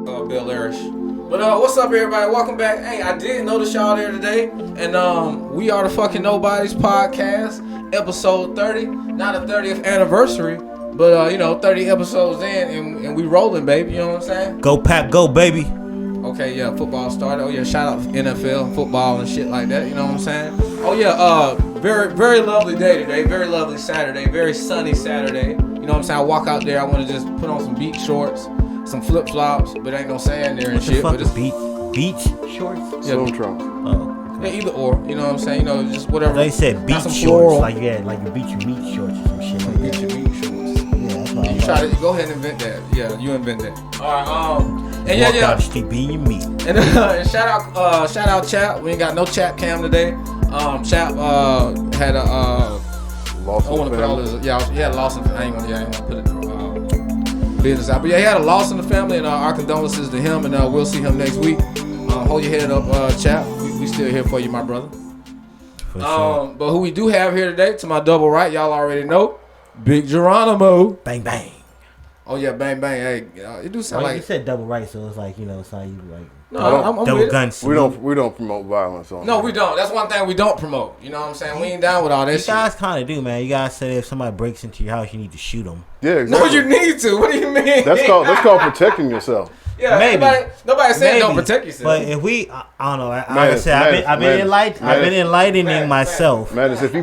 Bill Arish. But what's up, everybody? Welcome back. Hey, I did notice y'all there today, and we are the fucking Nobodies Podcast, episode 30. Not a 30th anniversary, but 30 episodes in, and we rolling, baby. You know what I'm saying? Go Pap, go baby. Okay, yeah, football started. Oh yeah, shout out NFL, football, and shit like that. You know what I'm saying? Oh yeah, very, very lovely day today. Very lovely Saturday. Very sunny Saturday. You know what I'm saying? I walk out there. I want to just put on some beach shorts, some flip flops, but ain't no sand there and what shit. But it's beach shorts. Yeah, swim trunks. Oh, okay. Yeah, either or. You know what I'm saying? Just whatever. They said beach shorts, floral. like you beach your meat shorts or some shit like Beach that. your meat shorts. Yeah, that's what You try to go ahead and invent that. Yeah, you invent that. All right. And walk yeah. out the street being your meat. And shout out Chap. We ain't got no Chap cam today. Chap had a Lost I want to put all his he had a loss in I ain't gonna put it business out. But yeah, he had a loss in the family, and our condolences to him, and we'll see him next week. Hold your head up, Chap. We still here for you, my brother. For sure. But who we do have here today, to my double right, y'all already know, Big Geronimo. Bang bang. Oh yeah, bang bang. Hey, it do sound like you said double right, so it's like it's like you like no, I'm double with gun. We don't promote violence on. No, we don't. That's one thing we don't promote. You know what I'm saying? We ain't down with all that shit. You guys kind of do, man. You guys said if somebody breaks into your house, you need to shoot them. Yeah, exactly. No, you need to. What do you mean? That's called protecting yourself. Yeah, Maybe. Nobody saying don't protect yourself. But if we, I don't know. Like I said, I've been enlightening myself. Man, if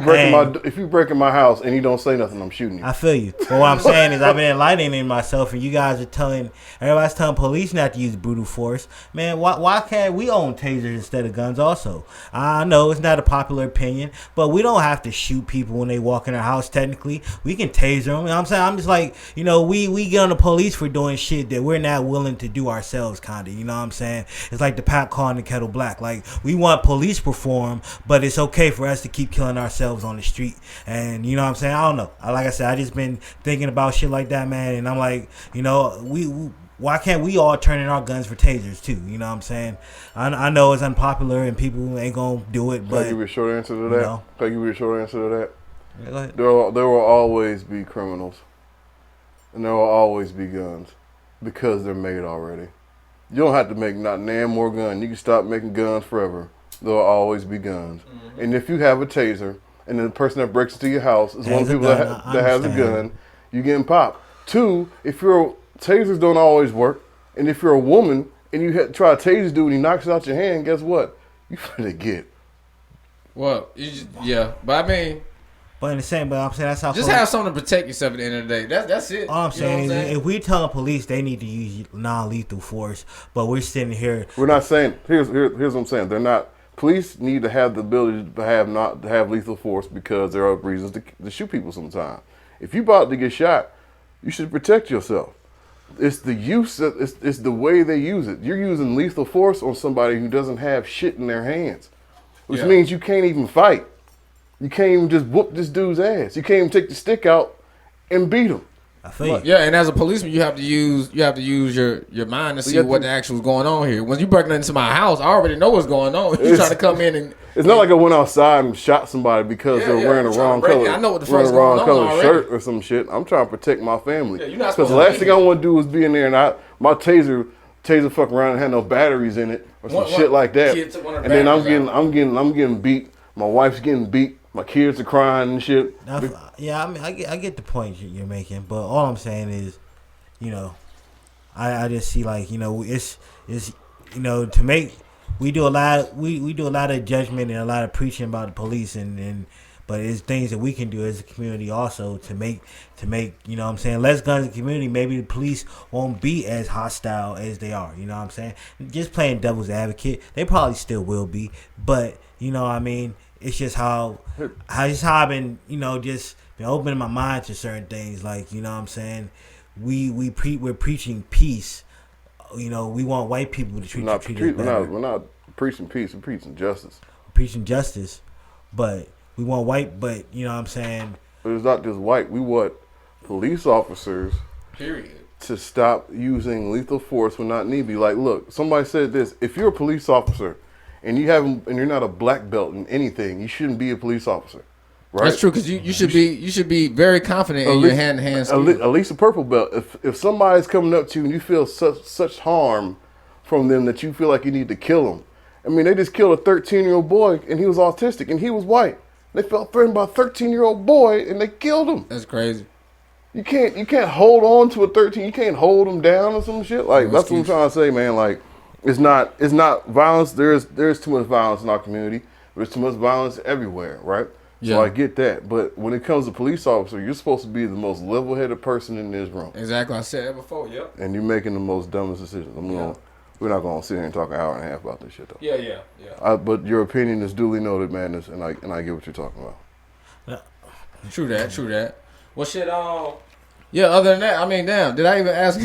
you breaking my house and you don't say nothing, I'm shooting you. I feel you. But what I'm saying is I've been enlightening myself, and you guys are everybody's telling police not to use brutal force. Man, why can't we own tasers instead of guns also? I know it's not a popular opinion, but we don't have to shoot people when they walk in our house. Technically, we can taser them. You know what I'm saying? I'm just like, we get on the police for doing shit that we're not willing to do ourselves, kind of. You know what I'm saying? It's like the pot calling the kettle black. Like, we want police reform, but it's okay for us to keep killing ourselves on the street. And you know what I'm saying? I don't know. Like I said, I just been thinking about shit like that, man. And I'm like, why can't we all turn in our guns for tasers too? You know what I'm saying? I know it's unpopular and people ain't gonna do it, but Can I give you a short answer to that? Can I give you a short answer to that? Yeah, go ahead. There will always be criminals, and there will always be guns because they're made already. You don't have to make not damn more guns. You can stop making guns forever. There will always be guns. Mm-hmm. And if you have a taser, and the person that breaks into your house is one of the people that has a gun, you getting popped. Two, tasers don't always work, and if you're a woman and you try to tase dude and he knocks it out your hand, guess what? You finna get. Well, but I mean. But in the same, but I'm saying that's how. Just have something to protect yourself at the end of the day. That's it. All I'm saying is, if we tell the police they need to use non-lethal force, but we're sitting here. We're not saying. Here's what I'm saying. They're not. Police need to have the ability to have lethal force because there are reasons to shoot people sometimes. If you're about to get shot, you should protect yourself. It's the use. It's the way they use it. You're using lethal force on somebody who doesn't have shit in their hands, which means you can't even fight. You can't even just whoop this dude's ass. You can't even take the stick out and beat him. I feel you. Yeah, and as a policeman, you have to use your mind to see what the actual is going on here. When you breaking into my house, I already know what's going on. You trying to come in and it's not like I went outside and shot somebody because they're wearing the wrong color. I know what the fuck's going on already. Shirt or some shit. I'm trying to protect my family. Yeah, you're not because the last thing I want to do is be in there and my taser fuck around and had no batteries in it or some shit like that. And then I'm getting beat. My wife's getting beat. My kids are crying and shit. Yeah, I mean, I get the point you're making, but all I'm saying is, I just see like it's to make we do a lot of judgment and a lot of preaching about the police but it's things that we can do as a community also to make what I'm saying, less guns in the community. Maybe the police won't be as hostile as they are. You know what I'm saying? Just playing devil's advocate, they probably still will be, but what I mean. It's just how I've been, just been opening my mind to certain things. Like, what I'm saying? We're preaching peace. We want white people to treat us better. We're not preaching peace. We're preaching justice. We're preaching justice, but we want white. But what I'm saying? But it's not just white. We want police officers. Period. To stop using lethal force when not need be. Like, look, somebody said this: if you're a police officer. And you're not a black belt in anything, you shouldn't be a police officer. Right? That's true because you should be very confident in your hand-to-hand skills. At least a purple belt. If somebody's coming up to you and you feel such harm from them that you feel like you need to kill them. I mean, they just killed a 13-year-old boy and he was autistic and he was white. They felt threatened by a 13-year-old boy and they killed him. That's crazy. You can't hold on to a 13. You can't hold them down or some shit. Like that's what I'm trying to say, man. Like it's not violence. There's too much violence in our community. There's too much violence everywhere, right? Yeah. So I get that. But when it comes to police officer, you're supposed to be the most level-headed person in this room. Exactly. I said that before. Yep. And you're making the most dumbest decisions. We're not gonna sit here and talk an hour and a half about this shit though. Yeah. But your opinion is duly noted, madness, and I get what you're talking about. Yeah. True that. Well, shit. Yeah. Other than that, I mean, damn. Did I even ask?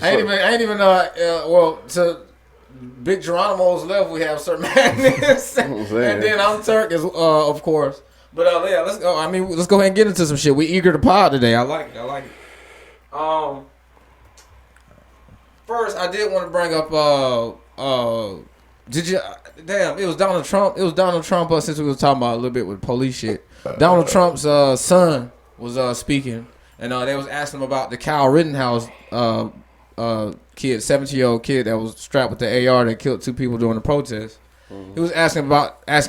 I ain't even. Well, to Big Geronimo's level, we have certain madness, and then I'm Turk, of course. But yeah, let's go. I mean, let's go ahead and get into some shit. We eager to pod today. I like it. First, I did want to bring up. Did you? Damn, it was Donald Trump. Since we was talking about a little bit with police shit. Donald Trump's son was speaking, and they was asking him about the Kyle Rittenhouse kid, 17-year-old kid that was strapped with the AR that killed 2 people during the protest. He was asking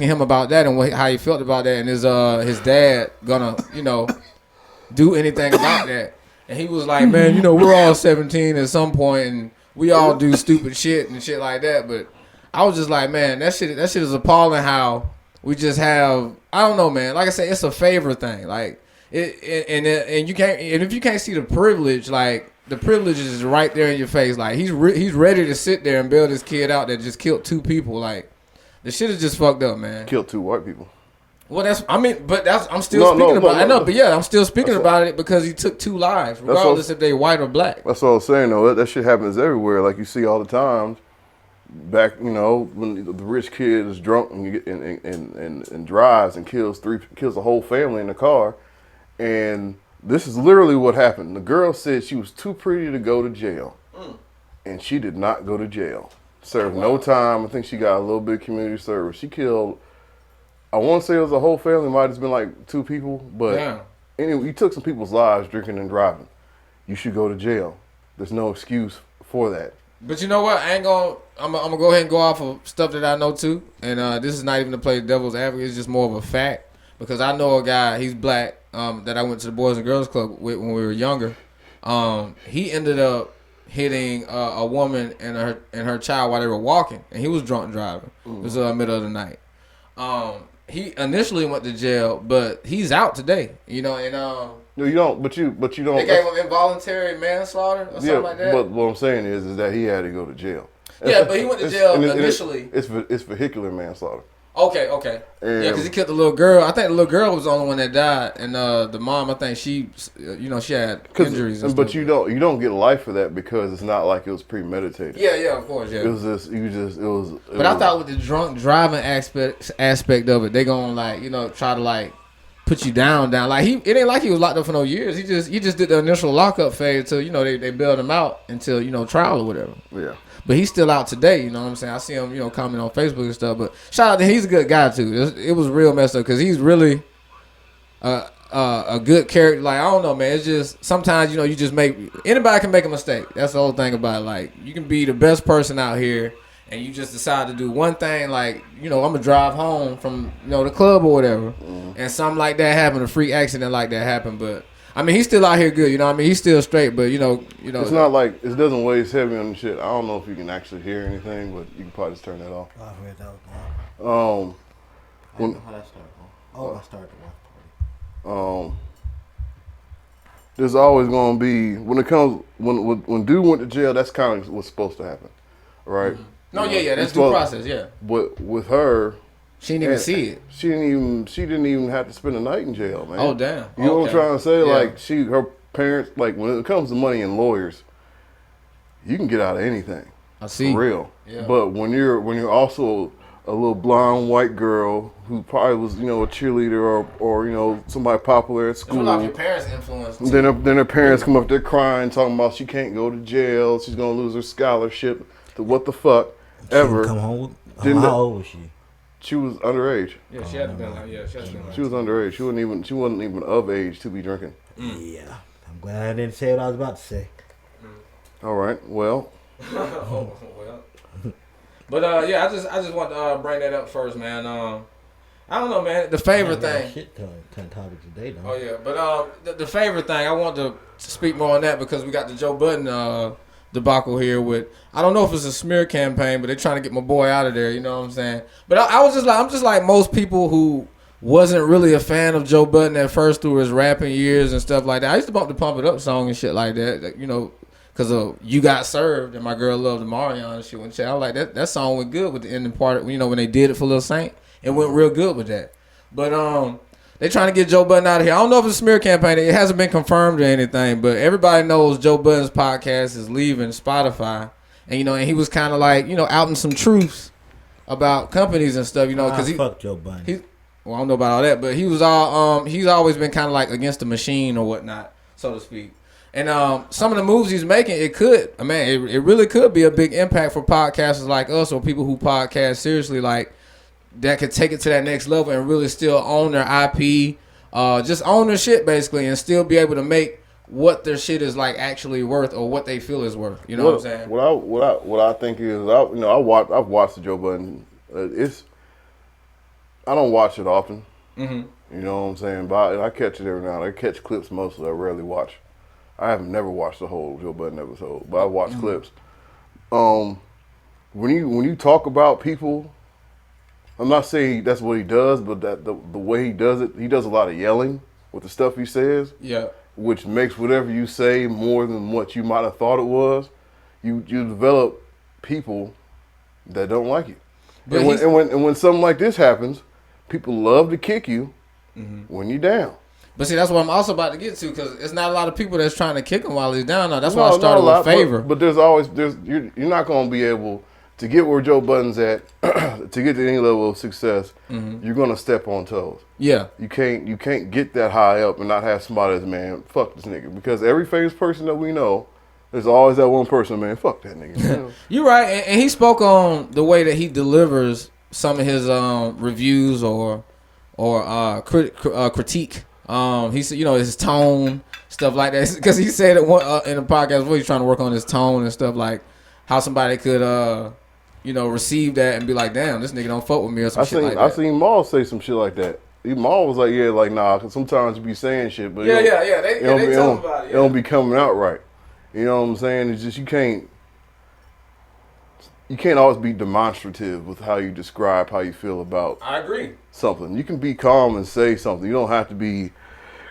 him about that and how he felt about that, and his dad gonna do anything about that. And he was like, man, we're all 17 at some point, and we all do stupid shit and shit like that. But I was just like, man, that shit is appalling how we just have, I don't know, man. Like I said, it's a favor thing. Like and you can't, and if you can't see the privilege, like the privilege is right there in your face. Like he's ready to sit there and bail this kid out that just killed 2 people. Like the shit is just fucked up, man. Killed 2 white people. Well, I'm still speaking about it. No, but yeah, I'm still speaking about it because he took 2 lives, regardless if they white or black. That's what I was saying, though. That shit happens everywhere. Like you see all the time. Back, when the rich kid is drunk and drives and kills the whole family in the car, and this is literally what happened. The girl said she was too pretty to go to jail, and she did not go to jail. Served no time. I think she got a little bit of community service. She killed. I want to say it was a whole family. It might have been like 2 people, but anyway, you took some people's lives drinking and driving. You should go to jail. There's no excuse for that. But you know what? I'm gonna go ahead and go off of stuff that I know too. And this is not even to play devil's advocate. It's just more of a fact because I know a guy. He's black. That I went to the Boys and Girls Club with when we were younger. He ended up hitting a woman and her child while they were walking, and he was drunk driving. It was middle of the night. He initially went to jail, but he's out today. And no, you don't. But you don't. They gave him involuntary manslaughter or something like that. But what I'm saying is that he had to go to jail. Yeah, but he went to jail initially. It's vehicular manslaughter. Okay. Yeah, because he killed the little girl. I think the little girl was the only one that died, and the mom, I think she had injuries. But you don't get life for that because it's not like it was premeditated. Yeah, of course, yeah. It was just But I thought with the drunk driving aspect of it, they gonna try to put you down. Like it ain't like he was locked up for no years. He just did the initial lockup phase till they bailed him out until trial or whatever. Yeah. But he's still out today, you know what I'm saying? I see him, comment on Facebook and stuff. But shout out to him. He's a good guy, too. It was real messed up because he's really a good character. Like, I don't know, man. It's just sometimes, you just anybody can make a mistake. That's the whole thing about it. Like, you can be the best person out here and you just decide to do one thing. Like, I'm going to drive home from, the club or whatever. And something like that happened, a freak accident like that happened. But I mean, he's still out here good, he's still straight, but it's not like it doesn't weigh heavy on the shit. I don't know if you can actually hear anything, but you can probably just turn that off. I heard that. How that start? I started the watch party. There's always gonna be when dude went to jail, that's kind of what's supposed to happen, right? Mm-hmm. No, that's due process, yeah. But with her, she didn't even see it. She didn't even have to spend a night in jail, man. Oh damn! You know what I'm trying to say? Yeah. Her parents, when it comes to money and lawyers, you can get out of anything. I see. For real. Yeah. But when you're also a little blonde white girl who probably was a cheerleader or somebody popular at school. It's like your parents' influence. Then her parents come up there crying, talking about she can't go to jail, she's gonna lose her scholarship. To what the fuck ever? Come home. How old was she? She was underage. Yeah, she had to been like, she had to been like. She was underage. She wasn't even of age to be drinking. Yeah, I'm glad I didn't say what I was about to say. All right, well. But I just want to bring that up first, man. I don't know, man. The favorite thing. Shit ton topics today, though. Oh yeah, but the favorite thing, I want to speak more on that because we got the Joe Budden debacle here with, I don't know if it's a smear campaign, but they're trying to get my boy out of there. You know what I'm saying? But I'm just like most people who wasn't really a fan of Joe Budden at first through his rapping years and stuff like that. I used to bump the Pump It Up song and shit like that. You know. Because of You Got Served and My Girl Loved the Marion and shit. I was like, that song went good with the ending part. You know, when they did it for Lil Saint, it went real good with that. But they trying to get Joe Budden out of here. I don't know if it's a smear campaign. It hasn't been confirmed or anything. But everybody knows Joe Budden's podcast is leaving Spotify. And, you know, and he was kind of like, you know, outing some truths about companies and stuff, you know. Because fuck Joe Budden. Well, I don't know about all that. But he was all, he's always been kind of like against the machine or whatnot, so to speak. And some of the moves he's making, it really could be a big impact for podcasters like us or people who podcast seriously, like that could take it to that next level and really still own their IP, just own their shit basically, and still be able to make what their shit is like actually worth or what they feel is worth. You know what I'm saying? What I think is, I've watched the Joe Budden. I don't watch it often. Mm-hmm. You know what I'm saying? But I catch it every now and then. I catch clips mostly. I rarely watch. I have never watched the whole Joe Budden episode, but I watch clips. When you talk about people, I'm not saying that's what he does, but that the way he does it, he does a lot of yelling with the stuff he says. Yeah. Which makes whatever you say more than what you might have thought it was. You develop people that don't like you. And when something like this happens, people love to kick you when you're down. But see, that's what I'm also about to get to, because it's not a lot of people that's trying to kick him while he's down. Now, that's why I started with Favor. But you're not going to be able to get where Joe Budden's at, to get to any level of success. You're going to step on toes. Yeah, you can't get that high up and not have somebody that's, man, fuck this nigga, because every famous person that we know, there's always that one person, man, fuck that nigga. You know? You're right, and he spoke on the way that he delivers some of his reviews or critique. He said, you know, his tone, stuff like that. Because he said it in a podcast where he's trying to work on his tone and stuff, like how somebody could, receive that and be like, damn, this nigga don't fuck with me or some shit like that. I seen Maul say some shit like that. Maul was like, yeah, like, nah, cause sometimes you be saying shit, but they tell him about it. It don't be coming out right. You know what I'm saying? It's just you can't always be demonstrative with how you describe how you feel about. I agree. Something. You can be calm and say something. You don't have to be,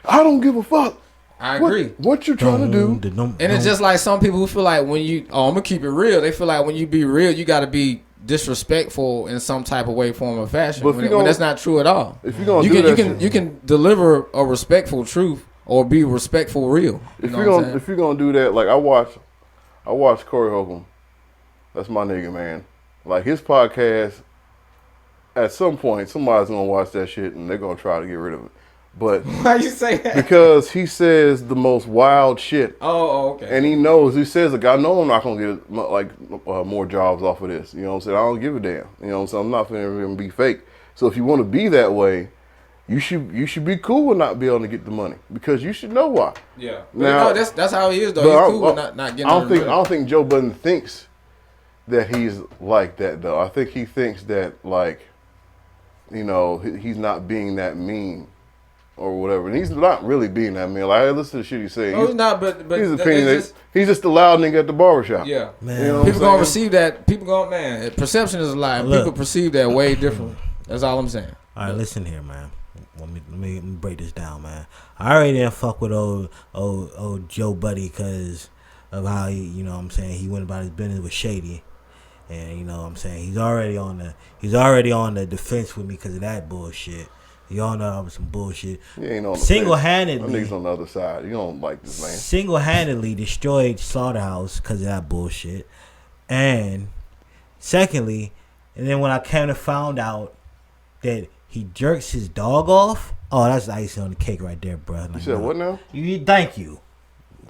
I don't give a fuck. I agree. What you're trying to do. And it's just like some people who feel like when you, I'm going to keep it real. They feel like when you be real, you got to be disrespectful in some type of way, form, or fashion. When that's not true at all. If you're gonna you can deliver a respectful truth or be respectful real. If you're gonna do that, like I watch Corey Holcomb. That's my nigga, man. Like his podcast, at some point, somebody's gonna watch that shit and they're gonna try to get rid of it. But why you say that? Because he says the most wild shit. Oh, okay. And he knows. He says, like, I know I'm not gonna get more jobs off of this. You know what I'm saying? I don't give a damn. You know what I'm saying? I'm not gonna be fake. So if you want to be that way, you should be cool with not being able to get the money, because you should know why. Yeah. Now, that's how he is though. He's cool with not getting. I don't think Joe Budden thinks that he's like that though. I think he thinks that, like, you know, he's not being that mean or whatever, and he's not really being that mean. Like, I listen to the shit he's saying. No, he's not. But he's opinionated. He's just a loud nigga at the barbershop. Yeah, man. You know people gonna receive that. People gonna, man. Perception is a lie. People perceive that way different. That's all I'm saying. All right, listen here, man. Let me break this down, man. I already didn't fuck with old Joe Buddy because of how he, you know what I'm saying, he went about his business with Shady. And you know what I'm saying, he's already on the defense with me because of that bullshit. Y'all know that was some bullshit. He ain't on the single-handedly. Them niggas on the other side. You don't like this man. Single-handedly destroyed Slaughterhouse because of that bullshit. And secondly, and then when I kind of found out that he jerks his dog off, oh, that's icing on the cake right there, bro. Like, you said what now? Thank you.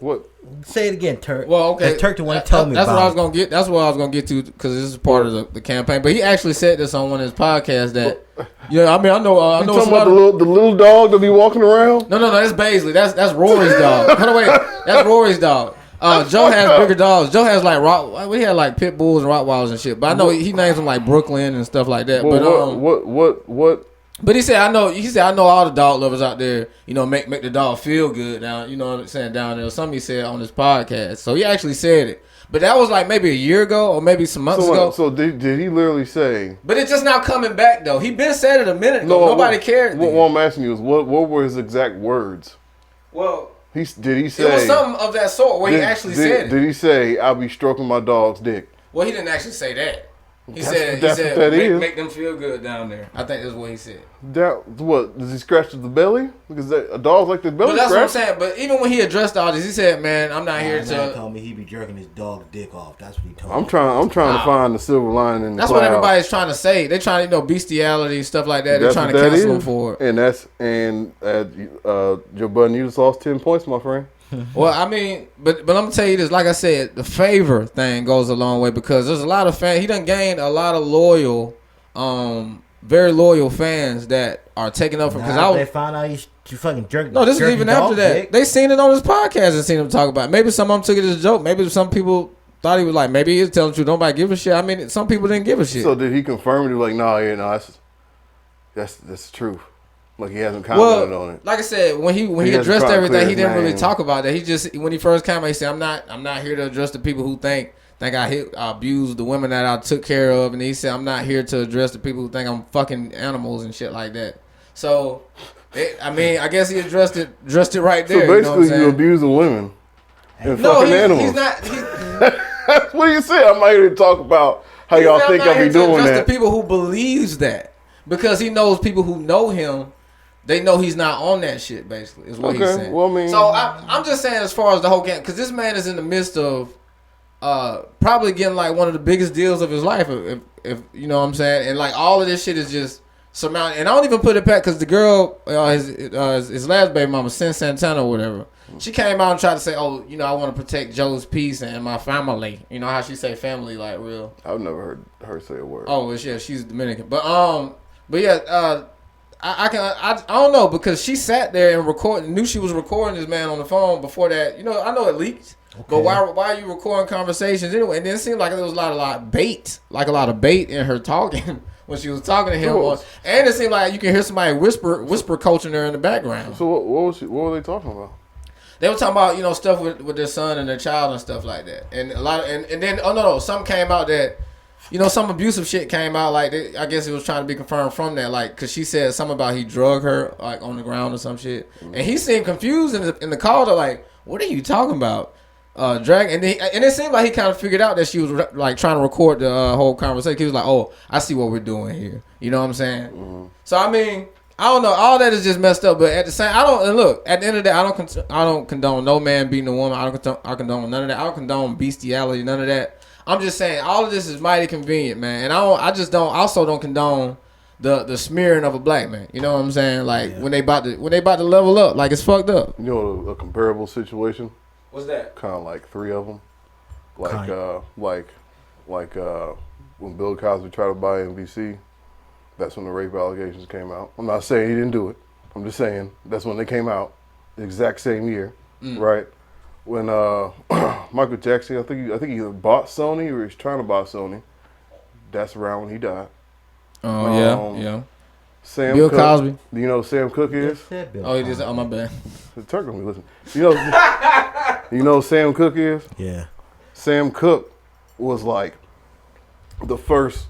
What? Say it again, Turk. Well, okay. That's Turk the one told me that's about what I was gonna get. That's what I was gonna get to because this is part of the campaign. But he actually said this on one of his podcasts that, I mean, I know. You talking about the little dog that be walking around? No, that's Baisley. That's Rory's dog. Hold on, wait. That's Rory's dog. Joe has bigger dogs. Joe has like we had like pit bulls and Rottweilers and shit. But I know he names them like Brooklyn and stuff like that. Well, but what? But he said I know all the dog lovers out there, make the dog feel good now, you know what I'm saying, down there. Something he said on his podcast. So he actually said it. But that was like maybe a year ago or maybe some months ago. So did he literally say? But it's just now coming back though. He been said it a minute ago. Nobody cared. What I'm asking you is what were his exact words? Well, did he say? It was something of that sort where he actually said it. Did he say I'll be stroking my dog's dick? Well, he didn't actually say that. He said make them feel good down there. I think that's what he said. What does he scratch the belly? Because a dog's like the belly. But that's what I'm saying. But even when he addressed all this, he said, "Man, I'm not here to." He told me he be jerking his dog's dick off. That's what he told me. I'm trying to find the silver lining in the That's cloud. what everybody's trying to say. They're trying to bestiality stuff like that. They're trying to cancel him for it. And Joe Budden, you just lost 10 points, my friend. Well, I mean, but I'm gonna tell you this. Like I said, the favor thing goes a long way because there's a lot of fans. He done gained a lot of loyal, very loyal fans that are taking up for. Because they found out you fucking jerking. No, this is even after that. Dick. They seen it on his podcast and seen him talk about it. Maybe some of them took it as a joke. Maybe some people thought he was like, maybe he was telling the truth. Nobody give a shit. I mean, some people didn't give a shit. So did he confirm it? He was like, no, that's the truth. Like he hasn't commented on it. Like I said, when he addressed everything, he didn't really talk about that. He just when he first came out, he said, "I'm not here to address the people who think I abused the women that I took care of," and he said, "I'm not here to address the people who think I'm fucking animals and shit like that." So, I guess he addressed it right there. So basically, you abusing women and fucking animals. He's not. What do you say? I'm not here to talk about how y'all think I be doing that. The people who believes that because he knows people who know him. They know he's not on that shit, basically, is what he's saying. Well, I mean, so I'm just saying as far as the whole game, because this man is in the midst of probably getting like one of the biggest deals of his life, if you know what I'm saying. And like all of this shit is just surmounted. And I don't even put it back because the girl, his last baby mama, Sin Santana or whatever, she came out and tried to say, oh, I want to protect Joe's peace and my family. You know how she say family like real. I've never heard her say a word. Oh, well, yeah, she's Dominican. But yeah, I don't know because she sat there and knew she was recording this man on the phone before that. I know it leaked, but why are you recording conversations anyway? And then it seemed like there was a lot of bait in her talking when she was talking to him. And it seemed like you can hear somebody whisper coaching her in the background. So what were they talking about? They were talking about stuff with their son and their child and stuff like that. And a lot of, and then something came out that. Some abusive shit came out. Like, I guess it was trying to be confirmed from that. Like, because she said something about he drug her, like, on the ground or some shit. And he seemed confused in the call to, like, what are you talking about? Drag. And it seemed like he kind of figured out that she was, like, trying to record the whole conversation. He was like, oh, I see what we're doing here. You know what I'm saying? Mm-hmm. So, I mean, I don't know. All that is just messed up. But at the same, and look, at the end of the day, I don't condone no man beating a woman. I condone none of that. I don't condone bestiality, none of that. I'm just saying all of this is mighty convenient, man, and I also don't condone the smearing of a black man. You know what I'm saying? Like when they about to level up, like it's fucked up. You know a comparable situation? What's that? Kind of like three of them, like when Bill Cosby tried to buy NBC. That's when the rape allegations came out. I'm not saying he didn't do it. I'm just saying that's when they came out, the exact same year, right? When Michael Jackson, I think he either bought Sony or he's trying to buy Sony. That's around when he died. Oh yeah. Bill Cosby. Do you know who Sam Cooke is? Oh, he just. Oh, my bad. Turk on me, listen. You know who Sam Cooke is? Yeah. Sam Cooke was like the first,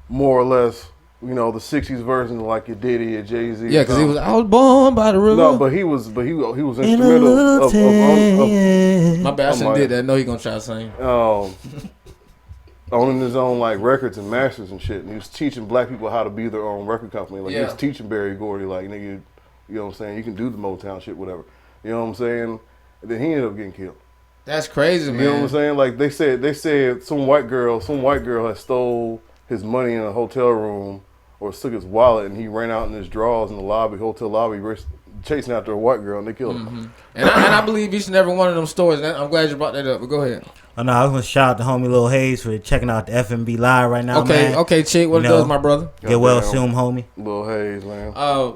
more or less. The 60s version of like your Diddy, your Jay-Z. Yeah, because I was born by the river. No, but he was instrumental of my bad, I shouldn't did that. I know he gonna try to sing. Owning his own like records and masters and shit. And he was teaching black people how to be their own record company. Like he was teaching Barry Gordy, like, nigga, you know what I'm saying? You can do the Motown shit, whatever. You know what I'm saying? And then he ended up getting killed. That's crazy, man. You know what I'm saying? Like they said some white girl had stole his money in a hotel room or took his wallet and he ran out in his drawers in the hotel lobby, chasing after a white girl and they killed her. And I believe each and every one of them stories. I'm glad you brought that up. But go ahead. Oh no, I was gonna shout out to homie Lil Hayes for checking out the FMB live right now. Okay, man. okay, chick, what it does, my brother? Get well soon, homie. Lil Hayes, man.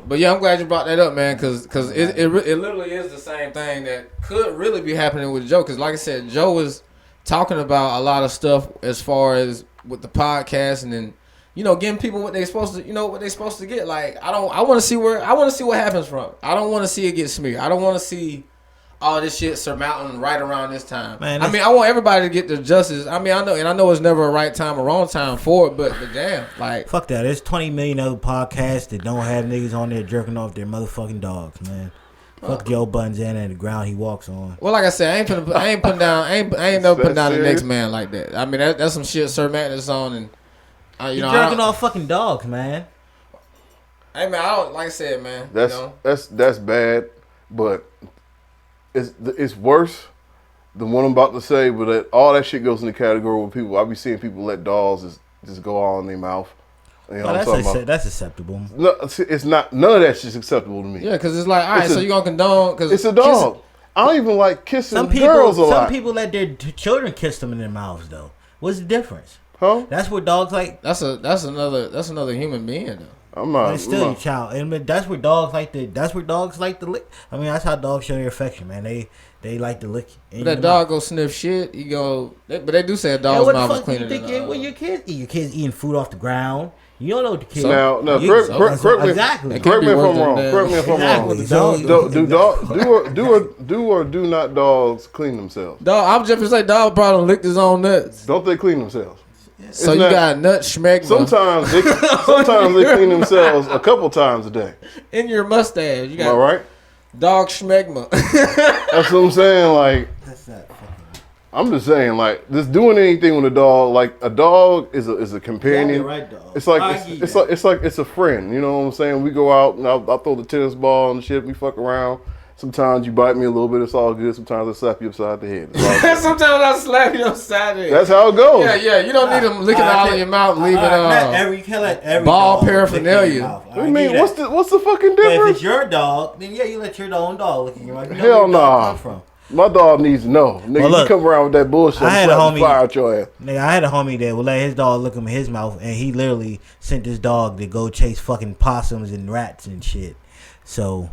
But yeah, I'm glad you brought that up, man, because it literally is the same thing that could really be happening with Joe. Because like I said, Joe was talking about a lot of stuff as far as with the podcast and then, you know, giving people what they supposed to, you know, what they supposed to get. Like I want to see what happens from it. I don't want to see it get smeared. I don't want to see all this shit surmounting right around this time. Man, I mean, I want everybody to get the justice. I mean, I know it's never a right time or wrong time for it, but damn, like fuck that. There's 20 million other podcasts that don't have niggas on there jerking off their motherfucking dogs, man. Fuck Joe Budden's in and the ground he walks on. Well, like I said, I ain't never putting down the next man like that. I mean, that's some shit Sir Matt is on, and you jerking off fucking dogs, man. Hey man, I don't like I said, man. That's bad, but it's worse than what I'm about to say. But all that shit goes in the category where people. I be seeing people let dogs just go all in their mouth. You know that's acceptable. No, it's not. None of that shit's acceptable to me. Yeah, because it's like, all right, so you gonna condone? Because it's a dog. I don't even like kissing girls a lot. Some people let their children kiss them in their mouths, though. What's the difference? Huh? That's what dogs like. That's another human being, though. I'm not. But it's still your child, and that's where dogs like to. That's where dogs like to lick. I mean, that's how dogs show their affection, man. They like to lick. But that dog go sniff shit. You go, but they do say a dog's mouth is cleaner than. When your kids eat, your kids eating food off the ground. You don't know what the kids. Now, correct me. Exactly. Correct me if I'm wrong. Correct me if I'm wrong. Do or do not dogs clean themselves? Dog, I'm just gonna say, dog probably licked his own nuts. Don't they clean themselves? So you got nut schmegma. Sometimes they clean themselves a couple times a day. In your mustache, you got all right. Dog schmegma. That's what I'm saying. Like, I'm just saying, like, just doing anything with a dog. Like, a dog is a companion. Yeah, right, dog. It's like it's a friend. You know what I'm saying? We go out and I throw the tennis ball and shit. We fuck around. Sometimes you bite me a little bit. It's all good. Sometimes I slap you upside the head. Sometimes I slap you upside the head. That's how it goes. Yeah. You don't need them licking all in your mouth, leaving every ball paraphernalia. I mean, what's the fucking difference? But if it's your dog, then yeah, you let your own dog lick in your mouth. Hell nah. My dog needs to know. Nigga, you come around with that bullshit. I had a homie fire out your ass. Nigga, I had a homie that would let his dog look him in his mouth, and he literally sent his dog to go chase fucking possums and rats and shit. So.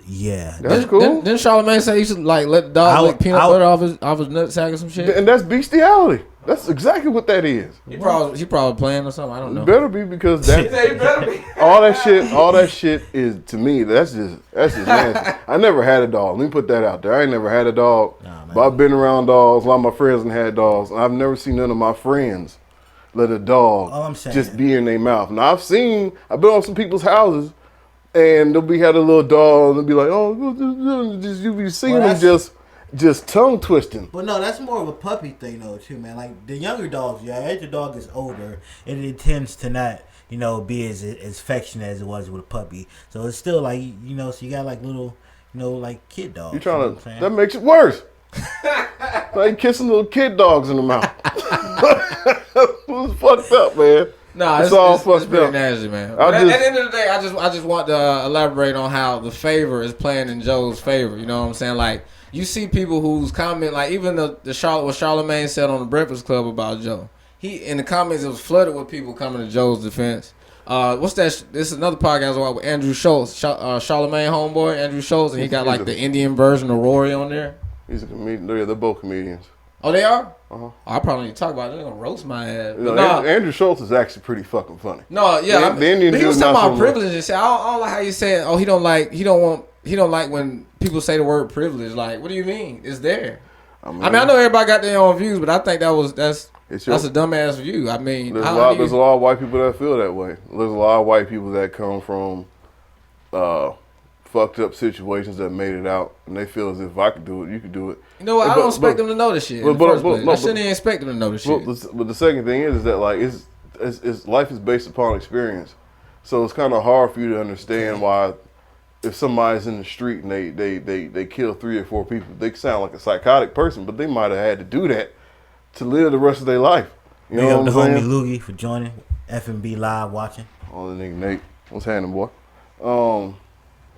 Yeah, that's cool. Didn't Charlamagne say he should like let the dog lick peanut butter off his nutsack or some shit? And that's bestiality. That's exactly what that is. He probably playing or something. I don't know. It better be because that all that shit is to me. That's just nasty. I never had a dog. Let me put that out there. I ain't never had a dog, but I've been around dogs. A lot of my friends have had dogs, and I've never seen none of my friends let a dog just be in their mouth. Now I've been on some people's houses. And they'll had a little dog, and they'll be like, "Oh, just you be seeing them just tongue twisting." But no, that's more of a puppy thing, though, too, man. Like the younger dogs, as your dog is older, it tends to not, be as affectionate as it was with a puppy. So it's still like, so you got like little, like kid dogs. You trying to? That makes it worse. Like kissing little kid dogs in the mouth. It's fucked up, man. No, it's pretty nasty, man. But at the end of the day, I just want to elaborate on how the favor is playing in Joe's favor. You know what I'm saying? Like, you see people whose comment, like even what Charlamagne said on the Breakfast Club about Joe. He in the comments, it was flooded with people coming to Joe's defense. What's that? This is another podcast with Andrew Schultz, Charlamagne homeboy, Andrew Schultz, and he got like the Indian version of Rory on there. He's a comedian. They're both comedians. Oh, they are? Uh-huh. I probably need to talk about it. They're going to roast my ass. Andrew Schultz is actually pretty fucking funny. No, yeah. But he was talking about privilege and shit. I don't like how you say, he don't like when people say the word privilege. Like, what do you mean? It's there. I know everybody got their own views, but I think that's a dumbass view. I mean, there's a lot of white people that feel that way. There's a lot of white people that come from fucked up situations that made it out, and they feel as if I could do it, you could do it. You know what? I don't expect them to know this shit. I shouldn't even expect them to know this shit. But the second thing is that like it's life is based upon experience, so it's kind of hard for you to understand why if somebody's in the street and they kill 3 or 4 people, they sound like a psychotic person, but they might have had to do that to live the rest of their life. You know what I'm saying? Homie Loogie for joining FMB live watching. Oh, the nigga Nate, what's happening, boy?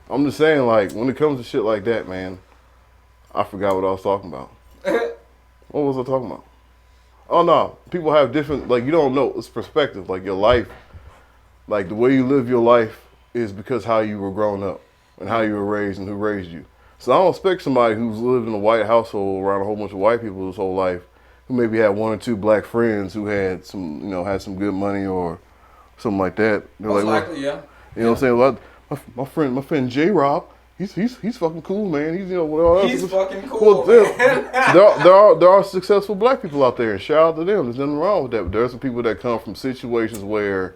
I'm just saying, like, when it comes to shit like that, man, I forgot what I was talking about. What was I talking about? Oh, no. People have different, like, you don't know. It's perspective. Like, your life, like, the way you live your life is because how you were grown up and how you were raised and who raised you. So I don't expect somebody who's lived in a white household around a whole bunch of white people his whole life, who maybe had one or two black friends who had some, you know, had some good money or something like that. They're Most like, likely, yeah. You know what I'm saying? Well, my friend J-Rob, he's fucking cool, man. He's, you know, whatever. He's fucking cool, man. There are successful black people out there, and shout out to them. There's nothing wrong with that. But there are some people that come from situations where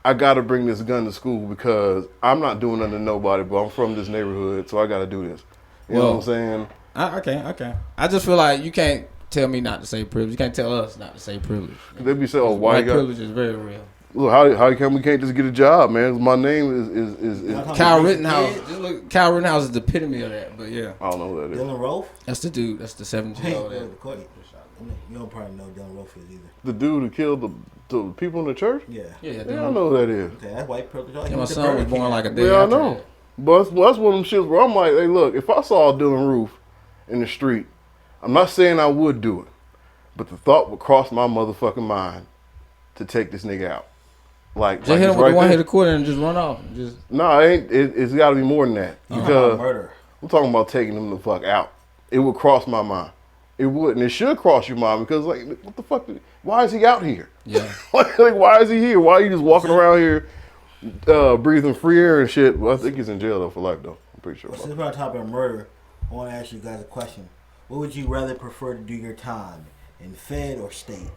I got to bring this gun to school because I'm not doing nothing to nobody, but I'm from this neighborhood, so I got to do this. You know what I'm saying? Okay. I just feel like you can't tell me not to say privilege. You can't tell us not to say privilege. They be saying, "Oh, why you got privilege is very real." Look, how come we can't just get a job, man? My name is Kyle Rittenhouse. Just look, Kyle Rittenhouse is the epitome of that. But yeah, I don't know who that is. Dylan Rolfe? that's the dude. That's the 17-year-old. You don't probably know Dylan Rolfe is either. The dude who killed the people in the church? Yeah. Yeah, I don't know who that is. Okay, that's white privilege. Yeah, my son was born like a day Yeah, I after know. that. But that's one of them shits where I'm like, hey, look, if I saw Dylan Roof in the street, I'm not saying I would do it, but the thought would cross my motherfucking mind to take this nigga out. Just hit him with the one-hitter quarter and just run off. No, it's got to be more than that. Because murder. I'm talking about taking him the fuck out. It would cross my mind. It would, and it should cross your mind because, like, what the fuck? Why is he out here? Yeah. like, why is he here? Why are you just walking around here breathing free air and shit? Well, I think he's in jail, though, for life, though. I'm pretty sure. Well, since we're on top of murder, I want to ask you guys a question. What would you rather prefer to do your time, in Fed or state?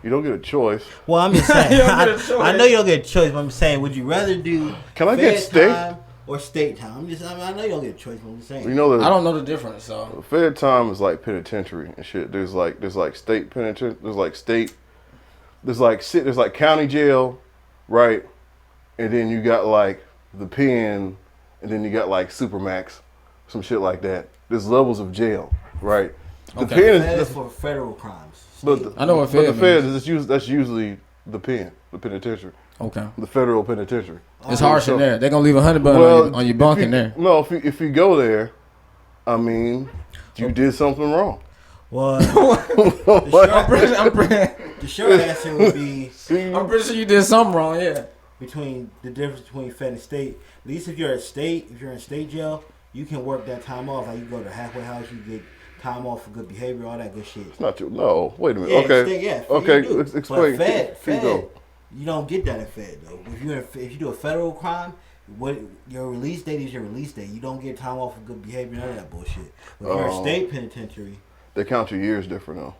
You don't get a choice. Well, I'm just saying. I know you don't get a choice, but I'm saying, would you rather do Can I Fed get state time or state time? I know you don't get a choice, but I'm just saying. You know that I don't know the difference. So Fed time is like penitentiary and shit. There's like state penitentiary. There's like state. There's like county jail, right? And then you got like the pen, and then you got like Supermax, some shit like that. There's levels of jail, right? The pen Fed is is for federal crimes. But I know what Fed the Fed is that's usually the pen, the penitentiary. okay, The federal penitentiary. it's harsh in there. They're gonna leave $100 on your bunk in there. No, if you go there, I mean, you did something wrong. Well, I'm the short answer would be pretty sure you did something wrong. Yeah. between the difference between Fed and state. At least if you're in state jail, you can work that time off. Like you go to halfway house, you get time off for good behavior, all that good shit. It's not true. No, wait a minute. Yeah, Okay. Okay. Explain. But Fed, Go. you don't get that in Fed though. If you do a federal crime, your release date is your release date. You don't get time off for good behavior, none of that bullshit. But if you're a state penitentiary, They count your years different though.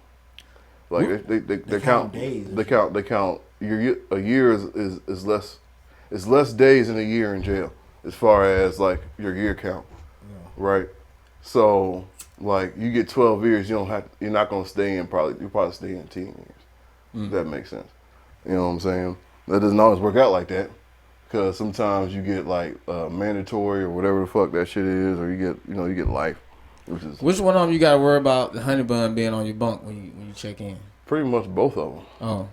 Like they count days. They count a year is less days in a year in jail as far as like your year count, right? So like you get 12 years, you're not gonna stay in you'll probably stay in 10 years. If that makes sense. You know what I'm saying? That doesn't always work out like that because sometimes you get like mandatory or whatever the fuck that shit is, or you get life. Which one of them you got to worry about the honey bun being on your bunk when you check in? Pretty much both of them. Oh.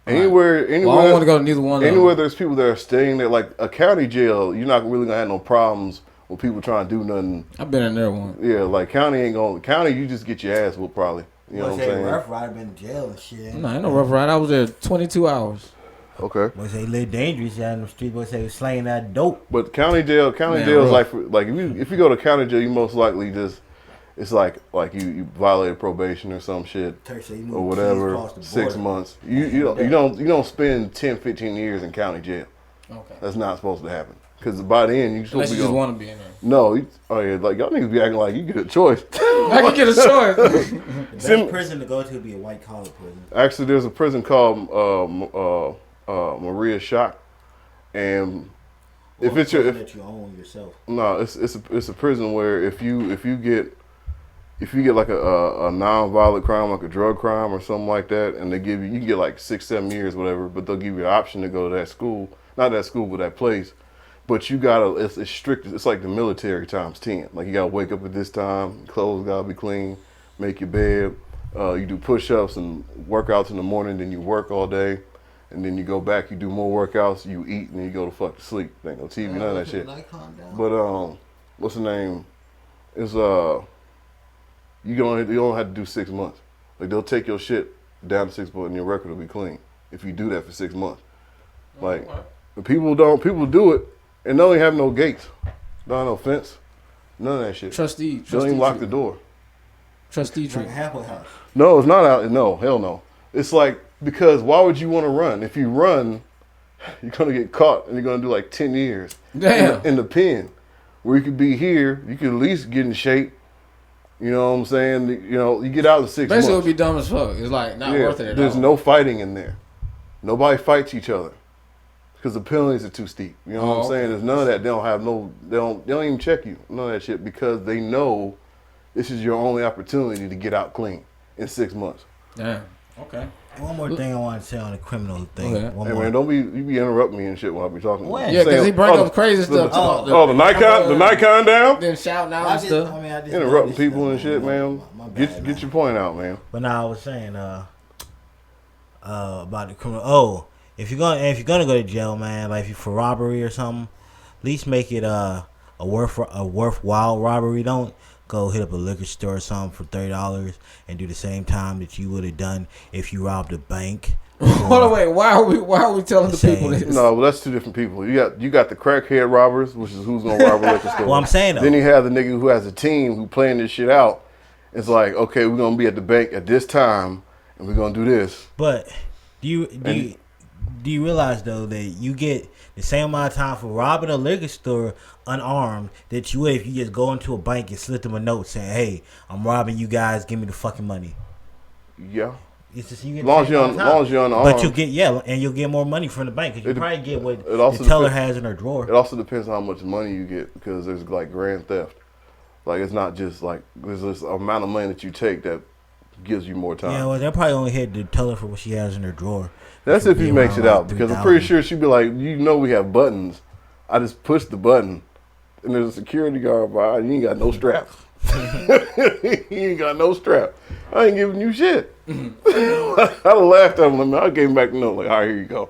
Anywhere. Well, I don't want to go to neither one of them. Anywhere there's people that are staying there, like a county jail, you're not really gonna have no problems with people trying to do nothing. I've been in there one. Yeah, like county you just get your ass whooped probably. You know what I'm saying? Rough Rider been in jail and shit. No, ain't no rough ride. I was there 22 hours. Okay. Boys say live dangerous out in the street. Boys say slaying that dope. But county jail is like if you go to county jail, you most likely just it's like you violated probation or some shit or whatever. 6 months. You don't spend 10, 15 years in county jail. Okay. That's not supposed to happen. Because by the end, Unless you just want to be in there. No, like y'all niggas be acting like you get a choice. I can get a choice. The best prison to go to would be a white collar prison. Actually, there's a prison called Maria Shock, and if it's that you own yourself. No, it's a prison where if you get like a non-violent crime, like a drug crime or something like that, and you can get like 6-7 years, whatever, but they'll give you the option to go to that school, not that school, but that place. But you it's strict. It's like the military times 10. Like you gotta wake up at this time, clothes gotta be clean, make your bed. You do push-ups and workouts in the morning, then you work all day. and then you go back, you do more workouts, you eat, and then you go to fuck to sleep. There ain't no TV, none of that shit. But what's the name? It's you don't have to do 6 months. Like they'll take your shit down to 6 months, and your record will be clean if you do that for 6 months. Like people do it, and they don't even have no gates, don't have no fence, none of that shit. Trustee. They don't even lock the door. Trustee tree. No, it's not out. No, hell no. It's like, because why would you want to run? If you run, you're gonna get caught, and you're gonna do like 10 years in the pen. Where you could be here, you could at least get in shape. You know what I'm saying? You know, you get out in 6 months. Basically, it would be dumb as fuck. It's like not worth it at all. There's no fighting in there. Nobody fights each other because the penalties are too steep. You know what I'm saying? There's none of that. They don't even check you. None of that shit, because they know this is your only opportunity to get out clean in 6 months. Damn. Okay. One more thing I want to say on the criminal thing. Okay. Hey man, don't be interrupting me and shit while I be talking. Yeah, because he bring up crazy stuff. The Nikon down. Then shouting out and stuff. I just interrupting people and shit, man. Get your point out, man. But now I was saying about the criminal. Oh, if you're gonna go to jail, man, like if you for robbery or something, at least make it a worthwhile robbery. Don't go hit up a liquor store or something for $30 and do the same time that you would have done if you robbed a bank. Hold on, wait. Why are we telling the people this? No, well, that's two different people. You got the crackhead robbers, which is who's gonna rob a liquor store. Well, I'm saying though. Then you have the nigga who has a team who playing this shit out. It's like, okay, we're gonna be at the bank at this time, and we're gonna do this. But do you realize though that you get the same amount of time for robbing a liquor store unarmed that you would if you just go into a bank and slip them a note saying, "Hey, I'm robbing you guys. Give me the fucking money." Yeah. It's just, you get as long as you're unarmed. But you'll get more money from the bank because you probably get what the teller has in her drawer. It also depends on how much money you get, because there's like grand theft. Like it's not just like there's this amount of money that you take that gives you more time. Yeah, well, they'll probably only hit the teller for what she has in her drawer. That's if he makes it out, because I'm pretty sure she'd be like, we have buttons. I just push the button, and there's a security guard by. You ain't got no strap. You ain't got no strap. I ain't giving you shit. I'd have laughed at him. I gave him back the note like, all right, here you go.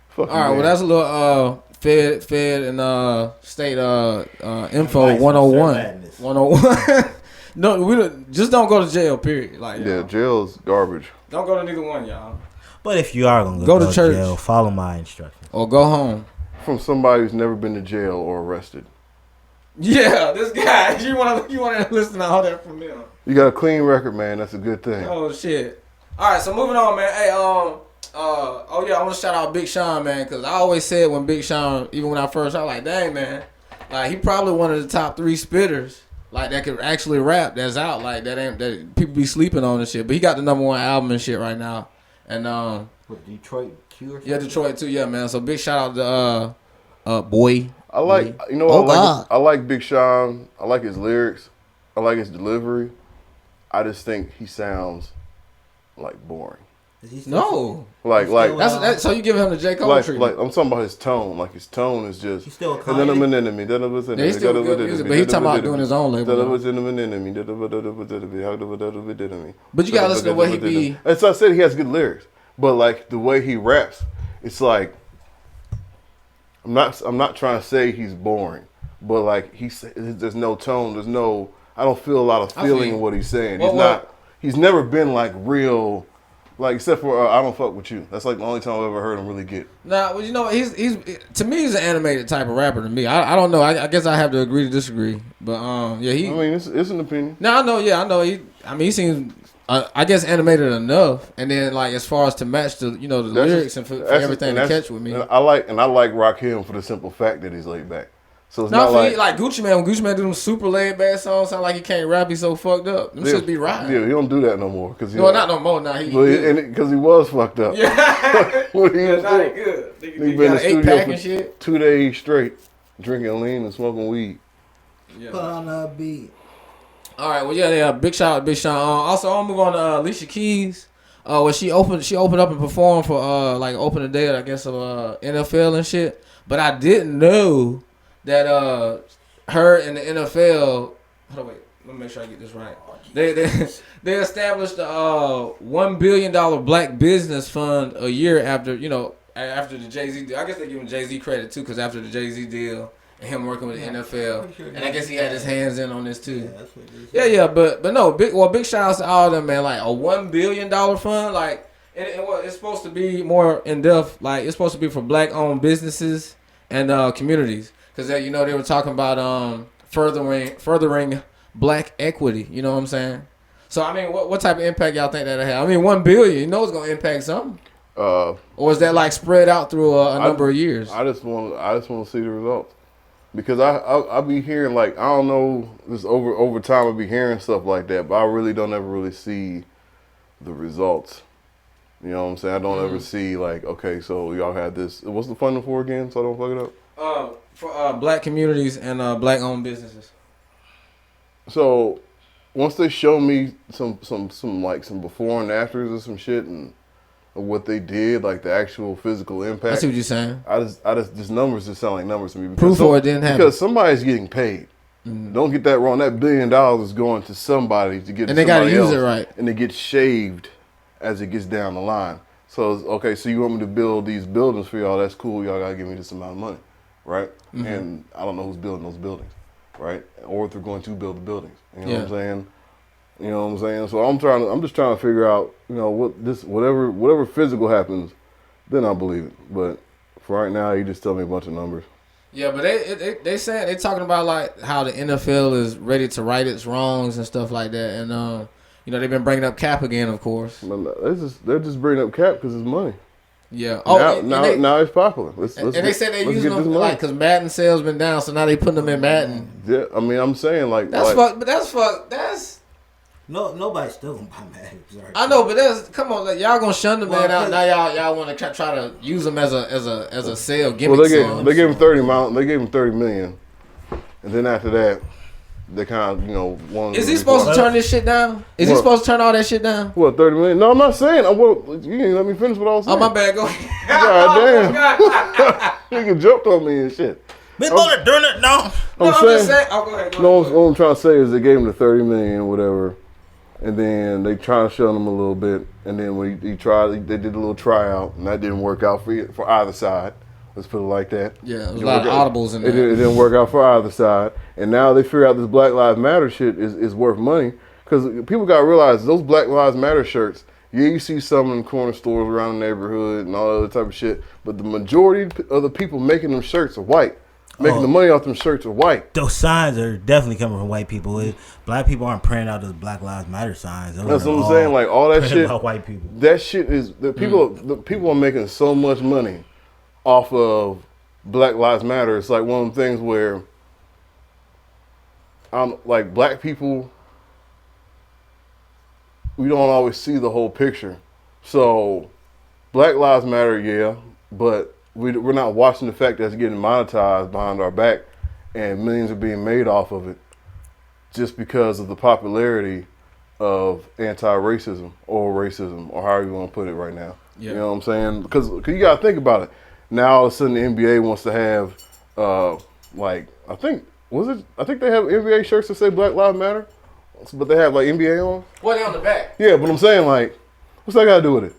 Fuck all right, well, that's a little Fed and state info 101. 101. No, just don't go to jail. Period. Like jail's garbage. Don't go to neither one, y'all. But if you are gonna go to church, jail, follow my instructions or go home. From somebody who's never been to jail or arrested. Yeah, this guy. You want to listen to all that from him. You got a clean record, man. That's a good thing. Oh shit. All right, so moving on, man. Hey, oh yeah, I want to shout out Big Sean, man, because I always said when Big Sean, even when I first, I was like, dang, man, like he probably one of the top 3 spitters, like that could actually rap. That's out, like that people be sleeping on and shit. But he got the #1 album and shit right now, and with Detroit Q or something? Yeah, Detroit too, yeah, man. So big shout out to Boy. I like, you know, I like Big Sean. I like his lyrics. I like his delivery. I just think he sounds like boring. No, like that's so you give him the J. Cole treatment. Like I'm talking about his tone. Like his tone is just. He's still a and then I'm an enemy. Then I was an enemy. He's still good music, but he's talking about doing his own label. Then I was an enemy. But you gotta listen to what he be. And so I said he has good lyrics, but like the way he raps, it's like. I'm not trying to say he's boring, but like there's no tone. There's no. I don't feel a lot of feeling in what he's saying. He's never been like real. Like, except for I Don't Fuck With You. That's like the only time I've ever heard him really get. Nah, well, you know, he's to me, he's an animated type of rapper to me. I don't know. I guess I have to agree to disagree. But, yeah, he... I mean, it's an opinion. No, I know, yeah, I know. He seems, I guess, animated enough. And then, like, as far as to match the, you know, the lyrics and for everything to catch with me. And I like Rakim for the simple fact that he's laid back. So it's not like Gucci Mane. When Gucci Mane do them super laid back songs, sound like he can't rap. He's so fucked up. Them shit be right. Yeah, he don't do that no more. Not no more. Now because he was fucked up. Yeah, what he was not good. He been in the studio for shit. 2 days straight, drinking lean and smoking weed. Yeah. Put on a beat. All right. Well, yeah. Big shout out, Big Sean. Also, I'll move on to Alicia Keys. Where she opened up and performed for like opening day, I guess, of NFL and shit. But I didn't know that her in the NFL. Hold on, wait. Let me make sure I get this right. They established a $1 billion black business fund a year after the Jay-Z deal. I guess they give him Jay-Z credit too, because after the Jay-Z deal and him working with the NFL, and I guess he had his hands in on this too. But no, big shout outs to all of them, man. Like a $1 billion fund, like it's supposed to be more in depth. Like it's supposed to be for black owned businesses and communities, because they were talking about furthering black equity. You know what I'm saying? So I mean, what type of impact y'all think that'll have? I mean, $1 billion, it's gonna impact something. Or is that like spread out through a number of years? I just want to see the results, because I be hearing, like, I don't know, this over time I be hearing stuff like that, but I really don't ever really see the results. You know what I'm saying? I don't ever see, like, okay, so y'all had this. What's the funding for again? So I don't fuck it up. For black communities and black owned businesses. So once they show me some before and afters or some shit and what they did, like the actual physical impact. I see what you're saying. I just numbers just sound like numbers to me. Proof for it didn't happen. Because somebody's getting paid. Don't get that wrong. That $1 billion is going to somebody to get. And they got to use it right. And it gets shaved as it gets down the line. So okay, so you want me to build these buildings for y'all? That's cool. Y'all gotta give me this amount of money, right? And I don't know who's building those buildings, right? Or if they're going to build the buildings. You know what I'm saying? You know what I'm saying? So I'm just trying to figure out, whatever physical happens, then I believe it. But for right now, you just tell me a bunch of numbers. Yeah, but they talking about like how the NFL is ready to right its wrongs and stuff like that, and they've been bringing up cap again, of course. They're just bringing up cap because it's money. Yeah. Now it's popular. They said they using them like because Madden sales been down, so now they putting them in Madden. Yeah, I mean, I'm saying like that's fuck, but that's fuck. That's. No, nobody's still gonna buy Madden. Sorry. I know, but come on, like, y'all gonna shun the man out. Now y'all want to try to use him as a sale gimmick. Well, they gave him $30 million, and then after that, they kind of wanted. Is he supposed to turn this shit down? Is he supposed to turn all that shit down? What, $30 million? No, I'm not saying. You didn't let me finish what I was saying. Oh, my bad. Go ahead. God damn. Nigga jumped on me and shit. No. I'm just saying. Oh, go ahead. What I'm trying to say is they gave him the $30 million or whatever. And then they trying to shun him a little bit. And then when they did a little tryout, and that didn't work out for either side. Let's put it like that. Yeah, there was a lot of audibles in there. It didn't work out for either side. And now they figure out this Black Lives Matter shit is worth money. Because people got to realize those Black Lives Matter shirts, you see some in corner stores around the neighborhood and all that other type of shit. But the majority of the people making them shirts are white. Making the money off them shirts are white. Those signs are definitely coming from white people. Black people aren't printing out those Black Lives Matter signs. That's what I'm saying. Like all that shit. About white people. That shit is the people. The people are making so much money off of Black Lives Matter. It's like one of the things where like black people, we don't always see the whole picture. So Black Lives Matter, yeah, but we're not watching the fact that it's getting monetized behind our back and millions are being made off of it just because of the popularity of anti-racism or racism or however you want to put it right now. Yeah. You know what I'm saying? Because you got to think about it. Now all of a sudden the NBA wants to have I think they have NBA shirts that say Black Lives Matter, but they have like NBA on. What, they on the back? Yeah, but I'm saying like, what's that got to do with it?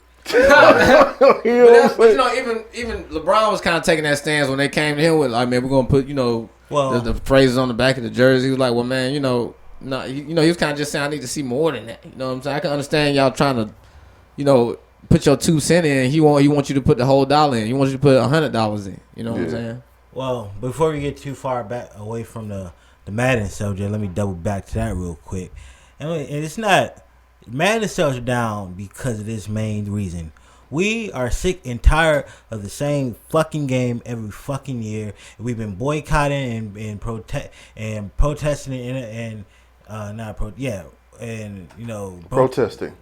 Even LeBron was kind of taking that stance when they came to him with like, man, we're gonna put the phrases on the back of the jersey. He was like, well, man, he was kind of just saying I need to see more than that. You know what I'm saying? I can understand y'all trying to, put your 2 cents in. He want you to put the whole $1 in. He wants you to put $100 in. You know what I'm saying? Well, before we get too far back away from the Madden subject, let me double back to that real quick. And it's not. Madden sales are down because of this main reason. We are sick and tired of the same fucking game every fucking year. We've been boycotting and protesting protesting.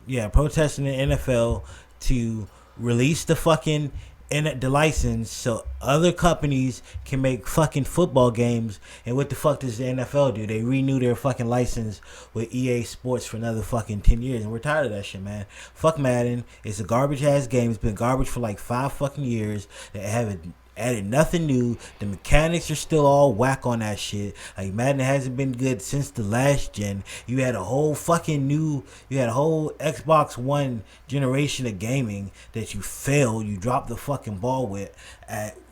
Yeah, protesting the NFL to release the fucking the license so other companies can make fucking football games. And what the fuck does the NFL do? They renew their fucking license with EA Sports for another fucking 10 years. And we're tired of that shit, man. Fuck Madden. It's a garbage ass game. It's been garbage for like 5 fucking years. They haven't Added nothing new. The mechanics are still all whack on that shit. Like Madden hasn't been good since the last gen. You had a whole Xbox One generation of gaming that you failed. You dropped the fucking ball with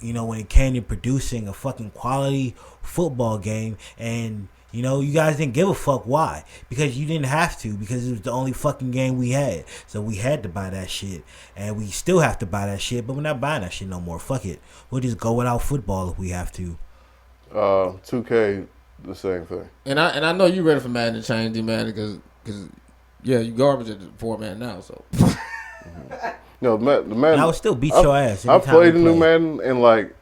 when it came to producing a fucking quality football game. And you guys didn't give a fuck. Why? Because you didn't have to. Because it was the only fucking game we had. So we had to buy that shit. And we still have to buy that shit. But we're not buying that shit no more. Fuck it. We'll just go without football if we have to. 2K, the same thing. And I know you ready for Madden to change, D-Man, because you garbage at the format now. So. No, the Madden. I would still beat your ass. I played the new Madden and like.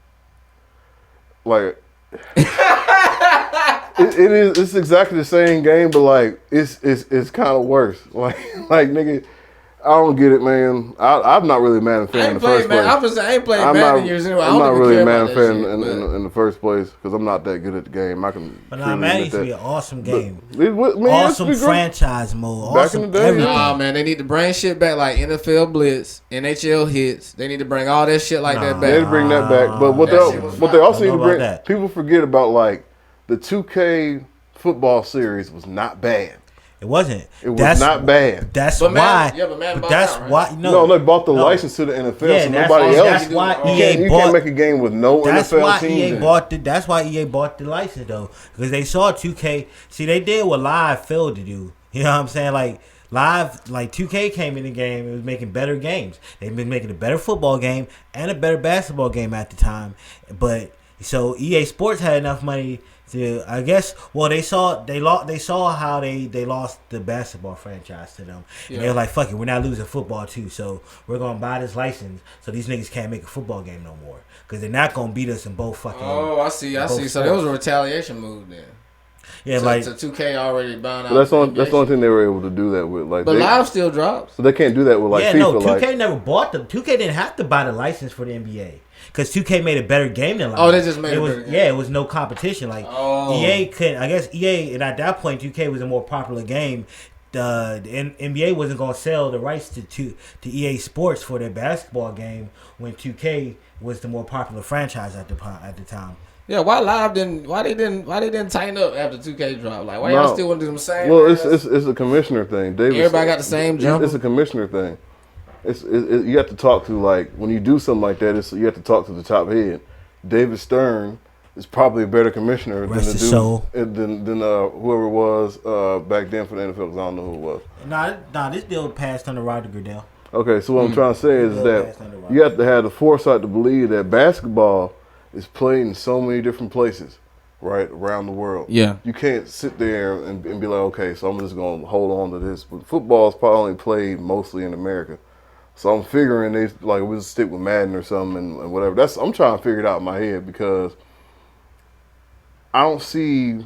It's exactly the same game, but like it's kind of worse. Like nigga, I don't get it, man. I'm not really a Madden fan in the first place. I ain't played Madden in years anyway. I'm not really a Madden fan in the first place because I'm not that good at the game. But Madden used to be an awesome game. Awesome franchise mode. Back in the day, everything. Nah, man, they need to bring shit back like NFL Blitz, NHL Hits. They need to bring all that shit like that back. They need to bring that back. But what they also need to bring, people forget about like the 2K football series was not bad. It wasn't. It was not bad. That's why. But that's why. No, they bought the license to the NFL. Yeah, so nobody else. That's why you can't make a game with no NFL teams. That's why EA bought the license though, because they saw 2K. See, they did what Live failed to do. You know what I'm saying? Like Live, like 2K came in the game. It was making better games. They've been making a better football game and a better basketball game at the time. But so EA Sports had enough money. I guess. Well, they saw how they lost the basketball franchise to them, and they were like, "Fuck it, we're not losing football too, so we're gonna buy this license so these niggas can't make a football game no more because they're not gonna beat us in both fucking." Oh, I see. So that was a retaliation move then. Yeah, so 2K already bound out. That's the only thing they were able to do that with. Like, but Live still drops, so they can't do that with like FIFA. No, 2K never bought them. 2K didn't have to buy the license for the NBA. Because 2K made a better game than Live. Oh, they just made it better game. Yeah, it was no competition. Like, EA couldn't. I guess EA, and at that point, 2K was a more popular game. The NBA wasn't going to sell the rights to EA Sports for their basketball game when 2K was the more popular franchise at the time. Yeah, why they didn't tighten up after 2K dropped? Like, why y'all still want to do the same? Well, it's a commissioner thing. Everybody got the same jump. It's a commissioner thing. You have to talk to, like, when you do something like that, you have to talk to the top head. David Stern is probably a better commissioner than whoever it was back then for the NFL, because I don't know who it was. Nah, this deal passed under Roger Goodell. Okay, so what I'm trying to say is that you have to have the foresight to believe that basketball is played in so many different places, right, around the world. Yeah. You can't sit there and be like, okay, so I'm just going to hold on to this. But football is probably played mostly in America. So I'm figuring we'll just stick with Madden or something and whatever. I'm trying to figure it out in my head because I don't see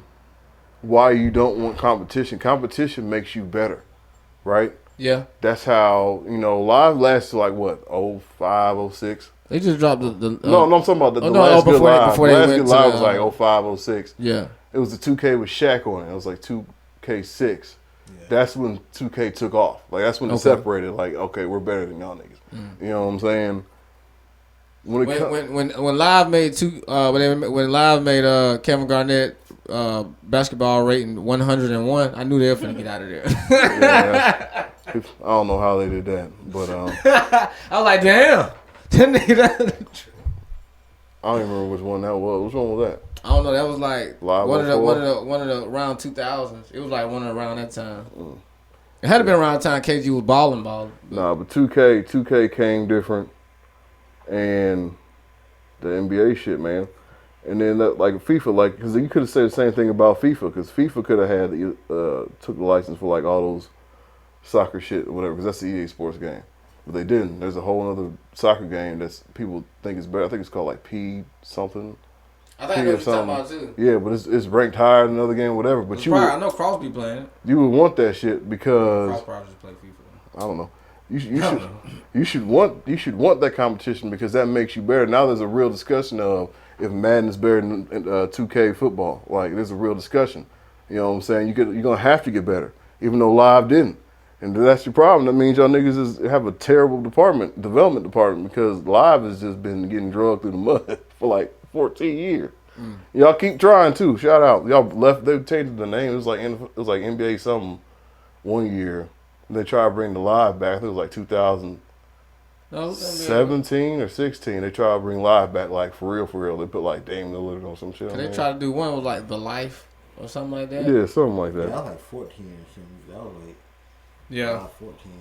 why you don't want competition. Competition makes you better, right? Yeah. That's how, Live lasts to like what, 05, 06? They just dropped the No, I'm talking about the last good Live. Before last they good went Live to, was like 05, 06. Yeah. It was the 2K with Shaq on it. It was like 2K6. That's when 2K took off. Like, that's when it separated. Like, okay, we're better than y'all niggas. You know what I'm saying? When Live made when Live made Kevin Garnett basketball rating 101, I knew they were finna get out of there. Yeah, I don't know how they did that, but I was like, damn. I don't even remember which one that was. Which one was that? I don't know. That was like Live one of the around 2000s. It was like one of around that time. It had to been around the time KG was balling. Nah, but 2K came different, and the NBA shit, man. And then like FIFA, like, because you could have said the same thing about FIFA, because FIFA could have had took the license for like all those soccer shit or whatever, because that's the EA Sports game. But they didn't. There's a whole other soccer game that's people think is better. I think it's called like P something. I think I know what you're talking about too. Yeah, but it's ranked higher than another game, whatever. But I know Crosby playing it. You would want that shit because Cross probably just play FIFA. I don't know. You should want that competition because that makes you better. Now there's a real discussion of if Madden is better than 2K football. Like, there's a real discussion. You know what I'm saying? You're gonna have to get better, even though Live didn't. And that's your problem. That means y'all niggas have a terrible development department, because Live has just been getting drugged through the mud for like 14 years. Y'all keep trying too. Shout out. Y'all they changed the name. It was like NBA something one year. They tried to bring the Live back. I think it was like 2017 or 16. They tried to bring Live back like for real. They put like Dame Lillard on some shit. They tried to do one with like The Life or something like that. Yeah, something like that. That was like 14 or something. That was like 14.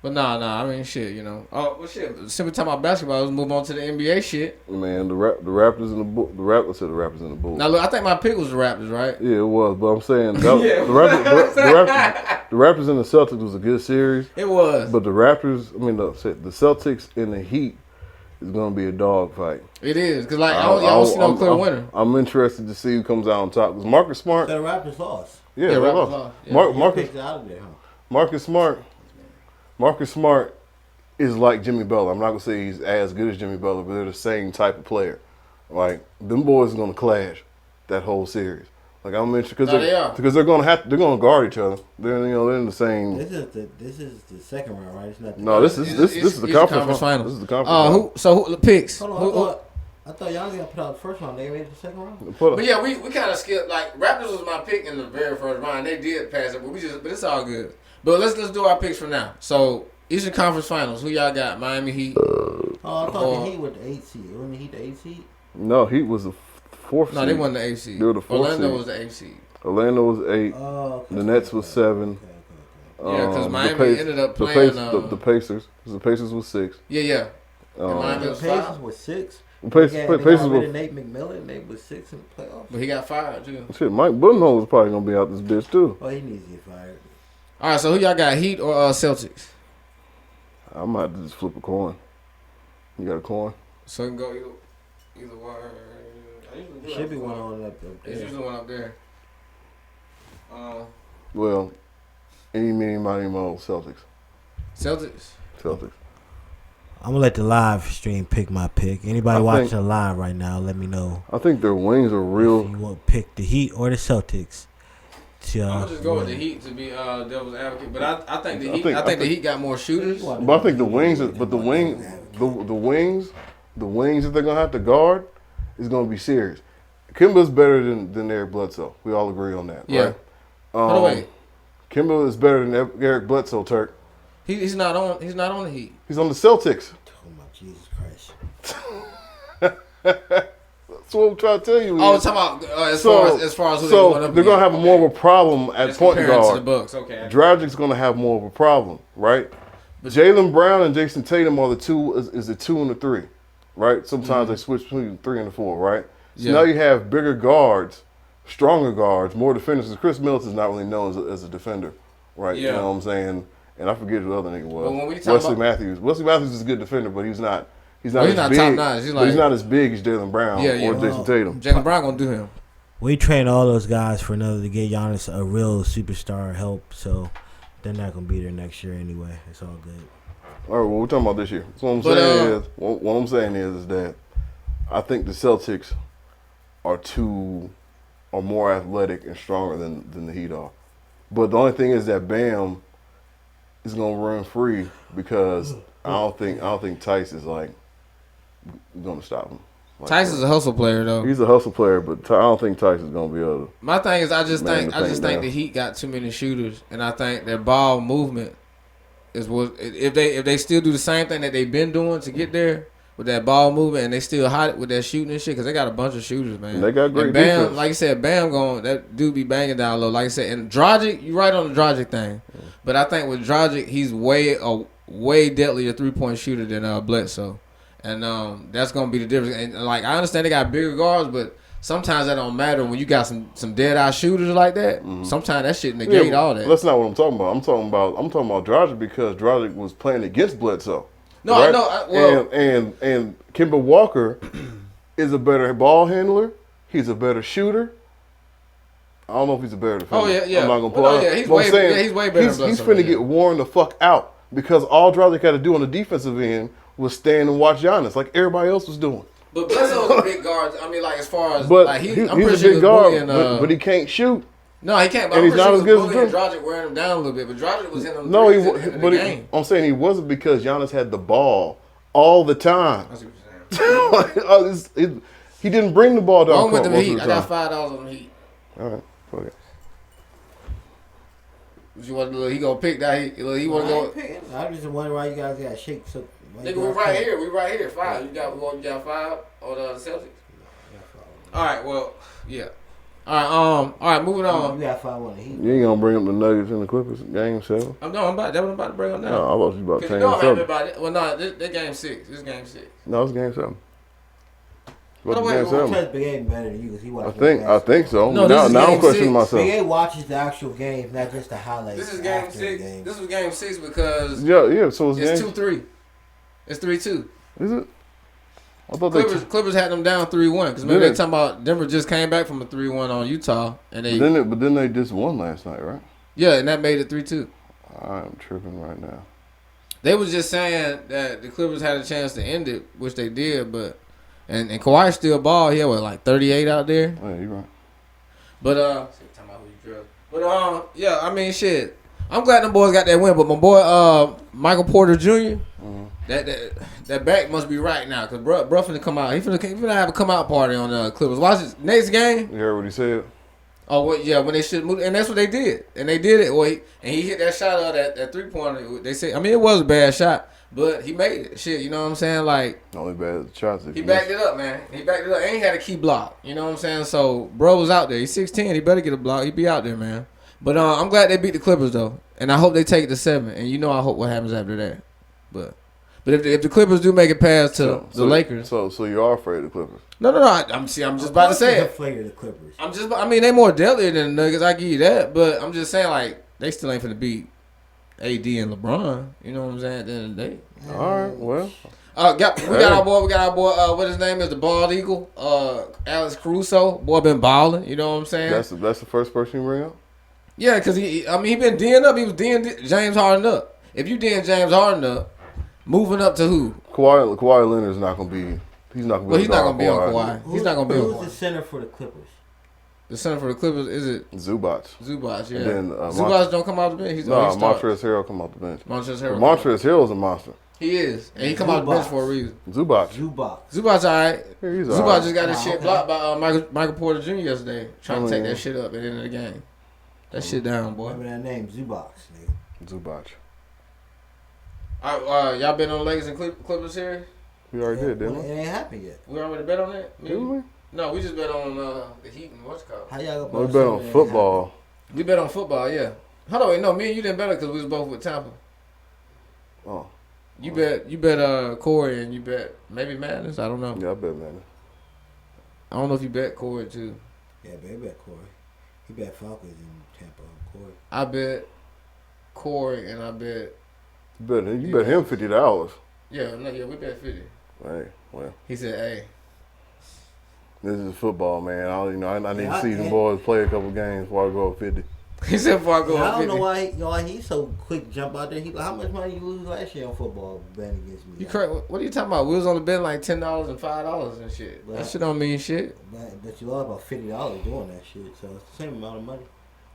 But nah, I mean, shit, you know. Oh, well, shit. Simply talking about basketball, let's move on to the NBA shit. Man, the Raptors and the Bulls. The Raptors and the Bulls. Now, look, I think my pick was the Raptors, right? Yeah, it was. But I'm saying the Raptors and the Celtics was a good series. It was. But the Raptors, the Celtics and the Heat is going to be a dog fight. It is. Because, like, I don't see no clear winner. I'm interested to see who comes out on top. Because Marcus Smart. The Raptors lost. Yeah, they Raptors lost. Yeah. Marcus out of there, huh? Marcus Smart is like Jimmy Butler. I'm not going to say he's as good as Jimmy Butler, but they're the same type of player. Like, them boys are going to clash that whole series. Like, I'm interested because they're going to guard each other. They're in the same. This is the second round, right? It's not. This is the conference finals. This is the conference. Who the picks? Hold on. I thought y'all got put out the first round. They made the second round. But yeah, we kind of skipped. Like, Raptors was my pick in the very first round. They did pass it, but it's all good. But let's do our picks for now. So Eastern Conference Finals. Who y'all got? Miami Heat. I thought the Heat was the 8th seed. Wasn't the Heat the 8th seed? No, Heat was the 4th seed. No, they wasn't the 8th seed. They were the 4th Orlando seed. was the 8th seed. Orlando was 8. The Nets was 7. Yeah, because Miami ended up playing the Pacers. The Pacers was 6. Yeah. Miami was 5. Pacers was 6. Pacers were Nate McMillan. They was 6 in the playoffs. But he got fired too. Shit, Mike Budenholzer was probably gonna be out this bitch too. Oh, he needs to get fired. All right, so who y'all got, Heat or Celtics? I might have to just flip a coin. You got a coin? So it can go either way. There should be one on up there. There's usually one up there. Well, any, money, mo, Celtics. Celtics. I'm gonna let the live stream pick my pick. Anybody watching live right now, let me know. I think their wings are real. If you want to pick the Heat or the Celtics. I'm gonna just go with the Heat to be devil's advocate, but I think the Heat. I think the Heat got more shooters. But I think the wings, the wings that they're gonna have to guard is gonna be serious. Kimba's better than Eric Bledsoe. We all agree on that, yeah. Right? By the way, Kimba is better than Eric Bledsoe. Turk. He's not on the Heat. He's on the Celtics. Oh my Jesus Christ! That's what I'm trying to tell you. Oh, talking about as far as who they're gonna have more of a problem at point guard. To the Bucks. Okay. Dragic's gonna have more of a problem, right? Jaylen Brown and Jason Tatum are the 2 is the 2 and the 3, right? Sometimes they switch between the 3 and the 4, right? So now you have bigger guards, stronger guards, more defenders. Chris Middleton's not really known as a defender, right? Yeah. You know what I'm saying? And I forget who the other nigga was. When we Wesley Matthews. Wesley Matthews is a good defender, but he's not as big. Top notch. He's not as big as Jaylen Brown or Jason Tatum. Jaylen Brown gonna do him. We train all those guys for another to get Giannis a real superstar help, so they're not gonna be there next year anyway. It's all good. All right, well, we're talking about this year. So what I'm saying is that I think the Celtics are more athletic and stronger than the Heat are. But the only thing is that Bam is gonna run free because I don't think Tice is like gonna stop him. Like, Tice is a hustle player though. He's a hustle player, but I don't think Tice is gonna be able to. My thing is I just think the Heat got too many shooters, and I think their ball movement is what if they still do the same thing that they've been doing to get there with that ball movement, and they still hot with that shooting and shit, because they got a bunch of shooters, man. And they got great Bam, defense. like you said, Bam that dude be banging down low. Like I said, and Dragic, you right on the Dragic thing, but I think with Dragic, he's way deadlier 3-point shooter than Bledsoe, and that's gonna be the difference. And like I understand they got bigger guards, but sometimes that don't matter when you got some dead eye shooters like that. Mm-hmm. Sometimes that shit negate all that. That's not what I'm talking about. I'm talking about Dragic because Dragic was playing against Bledsoe. No, right? no. And Kemba Walker is a better ball handler. He's a better shooter. I don't know if he's a better defender. Oh yeah. I'm not gonna pull out. He's way better. He's finna get worn the fuck out because all Dragic had to do on the defensive end was stand and watch Giannis like everybody else was doing. But Bledsoe's a big guard. I mean, like as far as but like he's I'm a pretty sure big guard, bullying, but he can't shoot. No, he can't. But And he's not as good as Bully Drew. and Dragic wearing him down a little bit, but Dragic was hitting him. No, threes at the end of the game. I'm saying he wasn't because Giannis had the ball all the time. I see what you're saying. He didn't bring the ball down. I'm with court the most Heat. of I the got time. $5 on the Heat. All right, fuck it. What you want to do? He gonna pick that? He want to go. I just wonder why you guys got shake. So Nigga, we right here. We right here. 5. You got 5 on the Celtics. All right. Well, yeah. All right. Moving on. You got 5 on the Heat. You ain't gonna bring up the Nuggets and the Clippers game 7? I'm about to bring up now. No, I thought you about Cause to you know I'm happy something. about it. Well, no, this game 6. This game 6. No, it's game 7. What's Wait, game wait, 7? Trust Big A better than you because he watches. I think so. No, this is now I'm game questioning 6. myself. Big A watches the actual games, not just the highlights. This is game after 6. the game. This was game 6 because Yeah. So it's it's game. 2-3. It's 3-2. Is it? I thought Clippers had them down 3-1 because maybe they talking about Denver just came back from a 3-1 on Utah and they But then they just won last night, right? yeah, and that made it 3-2. I'm tripping right now. They was just saying that the Clippers had a chance to end it, which they did, but and Kawhi still ball. He had like 38 out there. Oh, yeah, you're right. But yeah, I mean shit. I'm glad them boys got that win, but my boy Michael Porter Jr. That back must be right now because bro finna come out. He finna have a come out party on the Clippers. Watch this next game. You heard what he said? Oh well, yeah, when they should move, and that's what they did, and they did it. Well, he hit that shot out that 3-pointer. They say, I mean, it was a bad shot, but he made it. Shit, you know what I'm saying? Like Only bad shots. he backed it up, man. He backed it up, and he had a key block. You know what I'm saying? So bro was out there. He's 6'10". He better get a block. He be out there, man. But I'm glad they beat the Clippers though, and I hope they take it to 7. And you know, I hope what happens after that. But if the Clippers do make it past to the Lakers, so you are afraid of the Clippers? no. I'm just about to say it. Afraid of the Clippers. I mean, they more deadly than the Nuggets. I give you that, but I'm just saying, like, they still ain't finna beat AD and LeBron. You know what I'm saying? At the end of the day. All right, well. We got our boy. What his name is? The bald eagle. Alex Caruso. Boy, been balling. You know what I'm saying? That's the first person you bring up? Yeah, because he been D'ing up. He was D'ing James Harden up. If you D'ing James Harden up, moving up to who? Kawhi Leonard's not gonna be. He's not gonna be. Well, he's not gonna be on Kawhi. He's not gonna be on Who's the Kawhi. center for the Clippers? The center for the Clippers is it Zubac. Zubac? Yeah. And then, Zubac don't come out the bench. He starts. Montrezl Harrell come off the bench. Montrezl Harrell. Montrezl Harrell's a monster. He is, and he come out the bench for a reason. Zubac. Zubac's alright. Yeah, he's Zubac alright. just got his shit blocked by Michael Porter Jr. yesterday, trying to take that shit up at the end of the game. That shit down, boy. Remember that name, Zubac. Zubac. All right, y'all been on Lakers and Clippers series? We already did, didn't we? It ain't happened yet. We already bet on that? Did we? No, we just bet on the Heat and what's it called. How y'all We bet on football. We bet on football, yeah. Hold on, wait, no, me and you didn't bet it because we was both with Tampa. Oh. You bet Corey and you bet maybe Madness. I don't know. Yeah, I bet, man. I don't know if you bet Corey too. Yeah, but he bet Corey. He bet Falcons in Tampa. Corey. I bet Corey and I bet. You bet him $50. Yeah, we bet 50. Hey, well. He said, "Hey, This is football, man. I need to see Yeah. some boys play a couple games before I go up 50. He said before I go Yeah, up I don't 50. know why he's so quick to jump out there. He like, how much money you lose last year on football betting against me? You correct. What are you talking about? We was on the bet like $10 and $5 and shit. Right. That shit don't mean shit. But you lost about $50 doing that shit. So it's the same amount of money.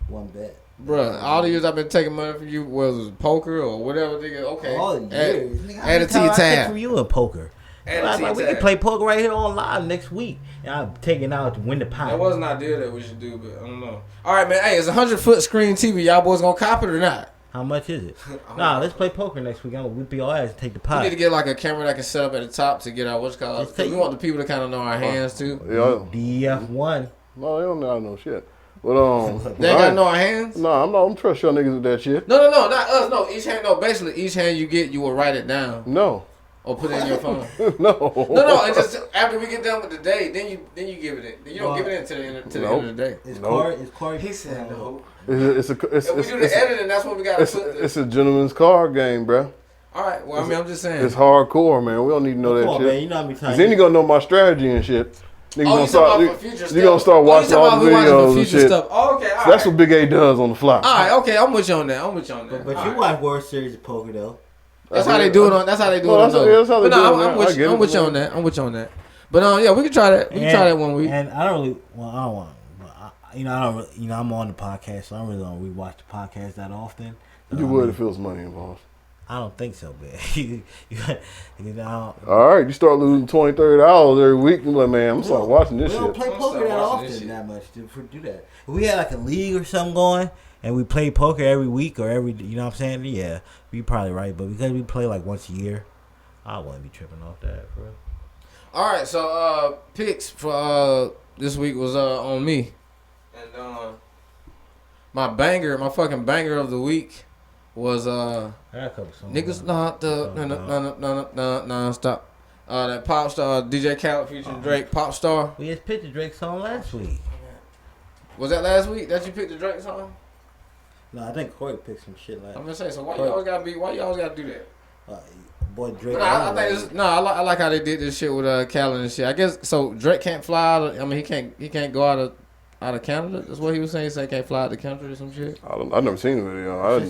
One bet. Bruh, all the years I've been taking money from you, whether it was poker or whatever, nigga, okay. All the years. Nigga, how Add many it to your times I take tab. from you in poker. Add it to your We tab. can play poker right here on live next week. And I'm taking out to win the pot. That was an idea that we should do, but I don't know. All right, man. Hey, it's a 100-foot screen TV. Y'all boys gonna cop it or not? How much is it? Nah, let's play poker next week. I'm gonna whip your ass and take the We pot. need to get like a camera that can set up at the top to get our what's called. Just take- We want the people to kind of know our hands too. Yeah. DF1. No, they don't know no shit. But They ain't gotta know our hands. No, I'm trust y'all niggas with that shit. No, not us. No, each hand. No, basically each hand you get, you will write it down No. or put it in your phone. No. No, and just after we get done with the day, then you give it in. You don't give it in to the end of the day. Is Nope. Corey? He said no. It's If we do the editing, that's what we gotta put. it's a gentleman's card game, bro. All right. Well, I mean, I'm just saying. It's hardcore, man. We don't need to know Come that on, shit. man. You know how many Cause times. then you gonna know my strategy and shit. Niggas Oh, gonna you start. talking about for future stuff? You gonna start watching all the videos and shit. Stuff. Oh, okay, all That's right. what Big A does on the fly. All right, okay, I'm with you on that. But All you right. watch World Series of poker though. That's how they do it on. That's how they do No, it on. that's how they But do it, no, man. I'm with I you. get I'm it, with you man. on that. I'm with you on that. But yeah, we can try that. We can try that one week. And I don't really. Well, I don't want. You know, I don't. You know, I'm on the podcast, so I really don't rewatch the podcast that often. So, You would if it was money involved. I don't think so, man. You know, All right, you start losing $20, $30 every week. You're like, man, I'm start watching this we shit. don't play poker that often that much to do that. If we had like a league or something going, and we play poker every week or every, you know what I'm saying? Yeah, you're probably right. But because we play like once a year, I wouldn't be tripping off that, bro. All right, so picks for this week was on me, and my fucking banger of the week was I got a couple songs. niggas not the no stop. That pop star DJ Khaled featuring Drake, Pop Star. We just picked the Drake song last week. Was that last week that you picked the Drake song? No, I think Corey picked some shit last. I'm gonna say, so why you always gotta do that? Boy Drake. I like how they did this shit with Khaled and shit. I guess so. Drake can't fly out. I mean, he can't go out of Canada. That's what he was saying. He said he can't fly out the country or some shit. I've never seen the video. I ain't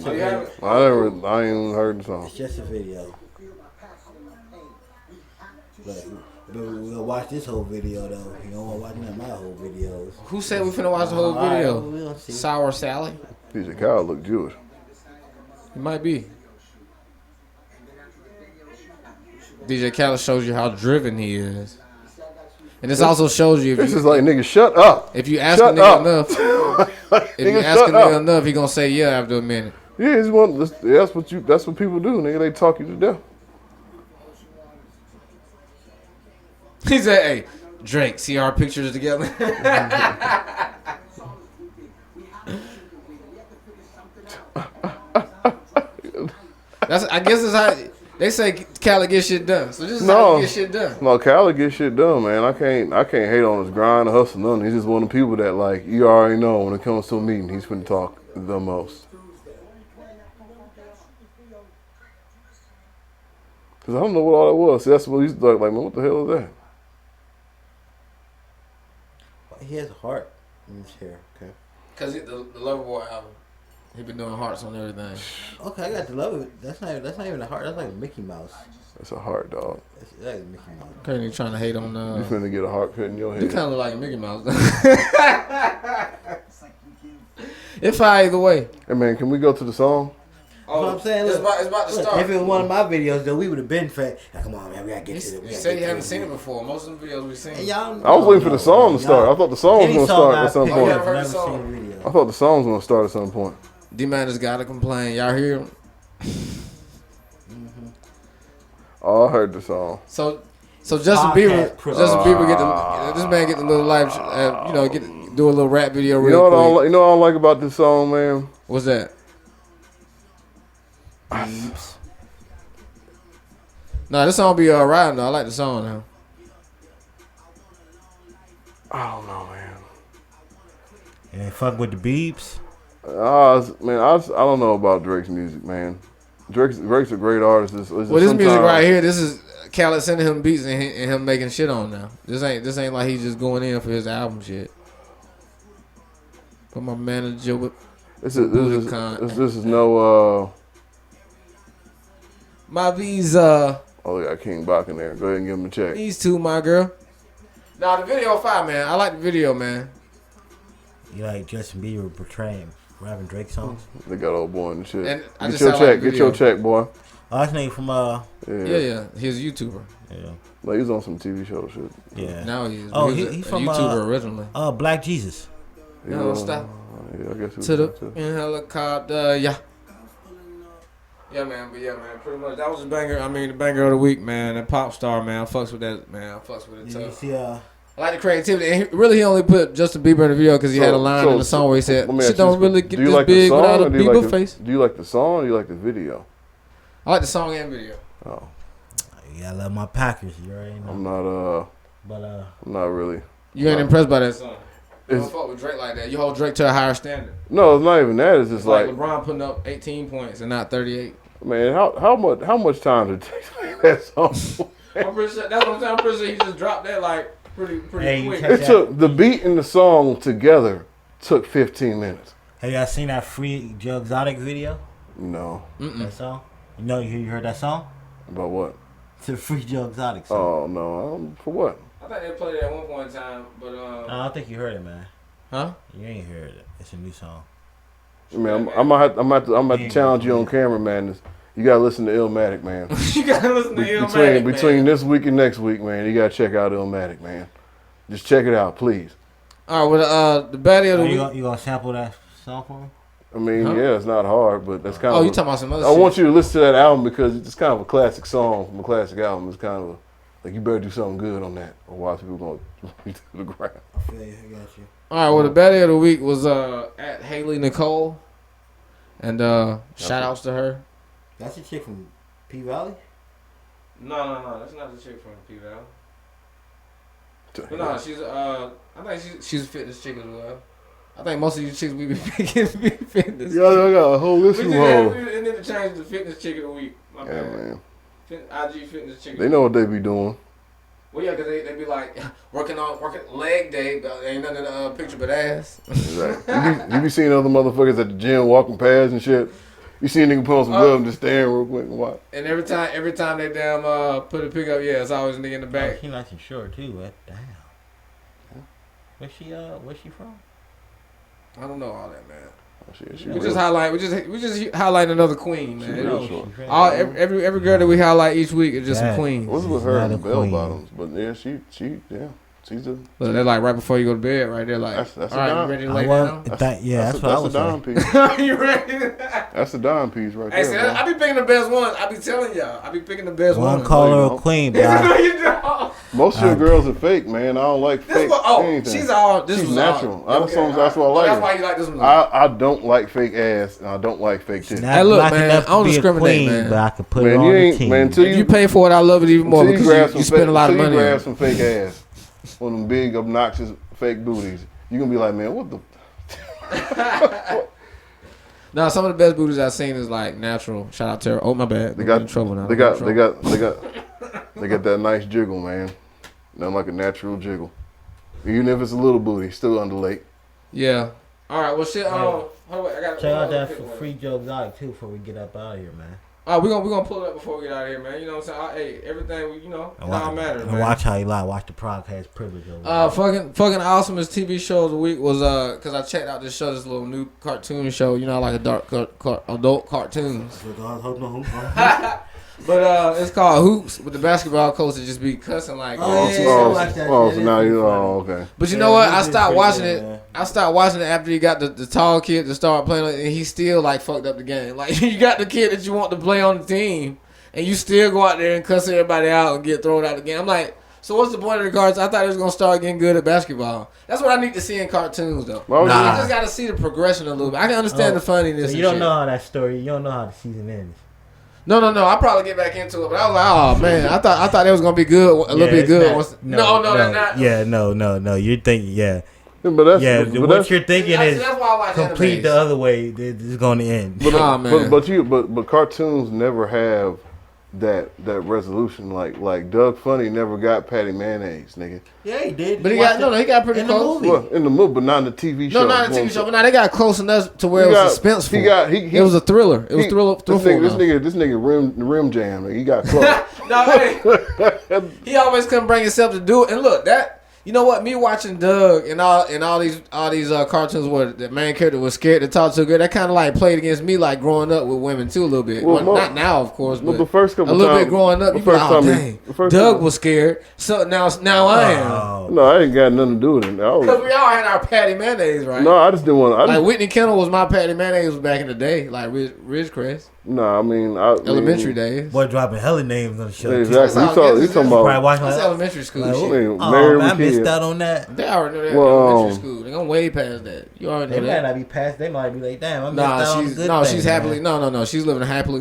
even heard the song. It's just a video. But we'll watch this whole video though. You don't want to watch none of my whole videos. Who said we finna watch the whole video? Right, we'll see. Sour Sally. DJ Khaled look Jewish. He might be. DJ Khaled shows you how driven he is. And this also shows you This is like, nigga, shut up. if you ask a nigga enough, if you ask a nigga enough, he gonna say yeah after a minute. Yeah, that's what people do, nigga. They talk you to death. He said, "Hey, Drake, see our pictures together." I guess it's how they say Khaled get shit done. So this is how you get shit done. No, Khaled get shit done, man. I can't hate on his grind or hustle, nothing. He's just one of the people that, like, you already know when it comes to a meeting, he's finna talk the most. Cause I don't know what all that was. See, that's what he's like, man, what the hell is that? He has a heart in his hair. Okay. Cause the Loverboy album, he been doing hearts on everything. Okay, I got the love of it. That's not even a heart. That's like a Mickey Mouse. That's a heart, dog. That's like a Mickey Mouse. Okay, you trying to hate on You finna get a heart cut in your head. You kind of look like a Mickey Mouse. It's fine either way. Hey man, can we go to the song? Oh, what I'm saying, it's about to start. If it was one of my videos, though, we would have been fat. Like, come on, man, we gotta get to it. You said you haven't seen it before. Most of the videos we've seen. I was waiting for the song to start. I thought the song was gonna start at some point. I thought the song was gonna start at some point. D-Man just gotta complain. Y'all hear him? Oh, I heard the song. So Justin Bieber get this man get the little live, do a little rap video real quick. You know what I don't like about this song, man? What's that? Nah, this song be alright though. I like the song now. I don't know, man. Yeah, fuck with the beeps. Man, I don't know about Drake's music, man. Drake's a great artist. This music right here, this is Khaled sending him beats and him making shit on now. This ain't like he's just going in for his album shit. But my manager with this is no my visa. Oh, we got King Bach in there. Go ahead and give him a check. These two, my girl. Nah, the video fire, man. I like the video, man. You like Justin Bieber portraying rapping Drake songs? They got old boy and shit. And get your check. Get your check, boy. Oh, that's nigga from Yeah. He's a YouTuber. Yeah. Like, he's on some TV show shit. Yeah. Now he is. Oh, he's from YouTuber originally. Black Jesus. No, stop. Yeah, I guess to the helicopter, yeah. Yeah, man, pretty much that was the banger. I mean, the banger of the week, man. That Pop Star, man. I fucks with that, man. I fucks with it tough. You see, I like the creativity. And he only put Justin Bieber in the video because he had a line in the song where he said, "Shit don't really get this big without a Bieber face." Do you like the song or do you like the video? I like the song and video. Oh, yeah, I love my Packers. You already know. I'm not really. You ain't impressed by that song. You don't fuck with Drake like that. You hold Drake to a higher standard. No, it's not even that. It's just like LeBron putting up 18 points and not 38. Man, how much time did it take to make that song? I'm pretty sure that's what I'm saying. I'm pretty sure he just dropped that like pretty quick. It took the beat and the song together took 15 minutes. Have y'all seen that Free Joe Exotic video? No. That song? You heard that song? About what? It's a Free Joe Exotic song. Oh no, for what? I think they played it at one point in time, but I don't think you heard it, man. Huh? You ain't heard it. It's a new song. Man, I'm about to challenge you on camera, man. You gotta listen to Illmatic, man. You gotta listen to Illmatic, between this week and next week, man. You gotta check out Illmatic, man. Just check it out, please. All right, well, the baddie of the week. You gonna sample that song for me? I mean, yeah, it's not hard, but that's kind of. Oh, you talking about some other I shit? want you to listen to that album because it's kind of a classic song from a classic album. It's kind of like you better do something good on that, or watch people going to the ground. I feel you. I got you. All right, well, the baddie of the week was at Haley Nicole, and shout outs to her. That's a chick from P Valley. No, that's not the chick from P Valley. But no, she's I think she's a fitness chick as well. I think most of you chicks we be picking be fitness. Yeah, I got a whole list of hoes. And then to change the fitness chick of the week. My Yeah, bad. man. IG fitness chick. They know what they be doing. Well, yeah, because they be like working leg day, but ain't nothing in the picture but ass. Exactly. You be seeing other motherfuckers at the gym walking past and shit. You see a nigga put on some gloves and just staring real quick and watch. And every time they damn put a pick up, yeah, it's always a nigga in the back. She nice and short too, but damn. Where's she from? I don't know all that, man. Oh, We just highlight another queen, man. real short. Every girl that we highlight each week is just a queen. What's with her and the bell bottoms? But yeah, she's a. But they're like right before you go to bed, right? They're like, That's all right, a you ready to I lay want down? that's what I was a dime saying. piece. You ready? That's a dime piece right Hey, there. see, I be picking the best ones. I be telling y'all, I be picking the best One ones. call her No, a queen, No, but you don't. Most of your girls are fake, man. I don't like This fake one, oh, anything. she's all. This She's was natural. All, That's why I like That's her. why you like this one. I don't like fake ass and I don't like fake tits. Hey, look, man, enough I don't to be a discriminate, queen, man. but I can put Man, it on you the ain't- team. man, until if you pay for it, I love it even more Until because you spend a lot of money. You on grab it. some fake ass, one of them big obnoxious fake booties. You gonna be like, man, what the? Now, some of the best booties I've seen is like natural. Shout out to her. Oh my bad. They got in trouble now. They got that nice jiggle, man. Nothing like a natural jiggle. Even if it's a little booty, still underlay. Yeah. All right. Well, shit. Hold on. I got. Check out that for free Joe Exotic too before we get up out of here, man. All right, we're gonna pull it up before we get out of here, man. You know what I'm saying? Hey, everything it all matters, man. Watch how you lie. Watch the podcast privilege over Fucking Awesomous TV Show of the week was because I checked out this little new cartoon show. You know, I like adult cartoons. But it's called Hoops with the basketball coach that just be cussing like. So now you okay. But you know what? I stopped watching it. I stopped watching it after you got the tall kid to start playing, and he still like fucked up the game. Like you got the kid that you want to play on the team, and you still go out there and cuss everybody out and get thrown out of the game. I'm like, so what's the point of the cards? I thought it was gonna start getting good at basketball. That's what I need to see in cartoons, though. I just gotta see the progression a little bit. I can understand the funniness. So you don't know how that story. You don't know how the season ends. No. I'll probably get back into it, but I was like, oh man, I thought it was gonna be good, a little bit good. No, that's not. Yeah, no. You're thinking, yeah. But what you're thinking is that's why I watch complete animes. the other way. It's going to end. But cartoons never have that resolution. Like Doug Funny never got Patty Mayonnaise, nigga. Yeah, he did. But he got pretty close. Well, in the movie, but not in the TV show. No, not in the TV show. But now they got close enough to where it was suspenseful. It was a thriller. It was thrillful. This nigga rim jam. He got close. He always couldn't bring himself to do it. And look, that. You know what? Me watching Doug and all these cartoons where the main character was scared to talk to a girl, that kind of like played against me, like growing up with women too a little bit. Well, not now, of course, but the first couple a little times, bit growing up. You be like, oh, dang, Doug was scared, so now I am. No, I ain't got nothing to do with it. Because we all had our Patty Mayonnaise, right? No, I just didn't want. Like Whitney Kendall was my Patty Mayonnaise back in the day, like Ridgecrest. No, I mean elementary days. Boy, dropping hella names on the show. Exactly. You talking about that's elementary school shit. Man, I missed out on that. They already know that elementary school. They gonna way past that. You already know they that. might not be past. They might be like, damn, I missed out on the good she's thing, happily. man. No. She's living a happy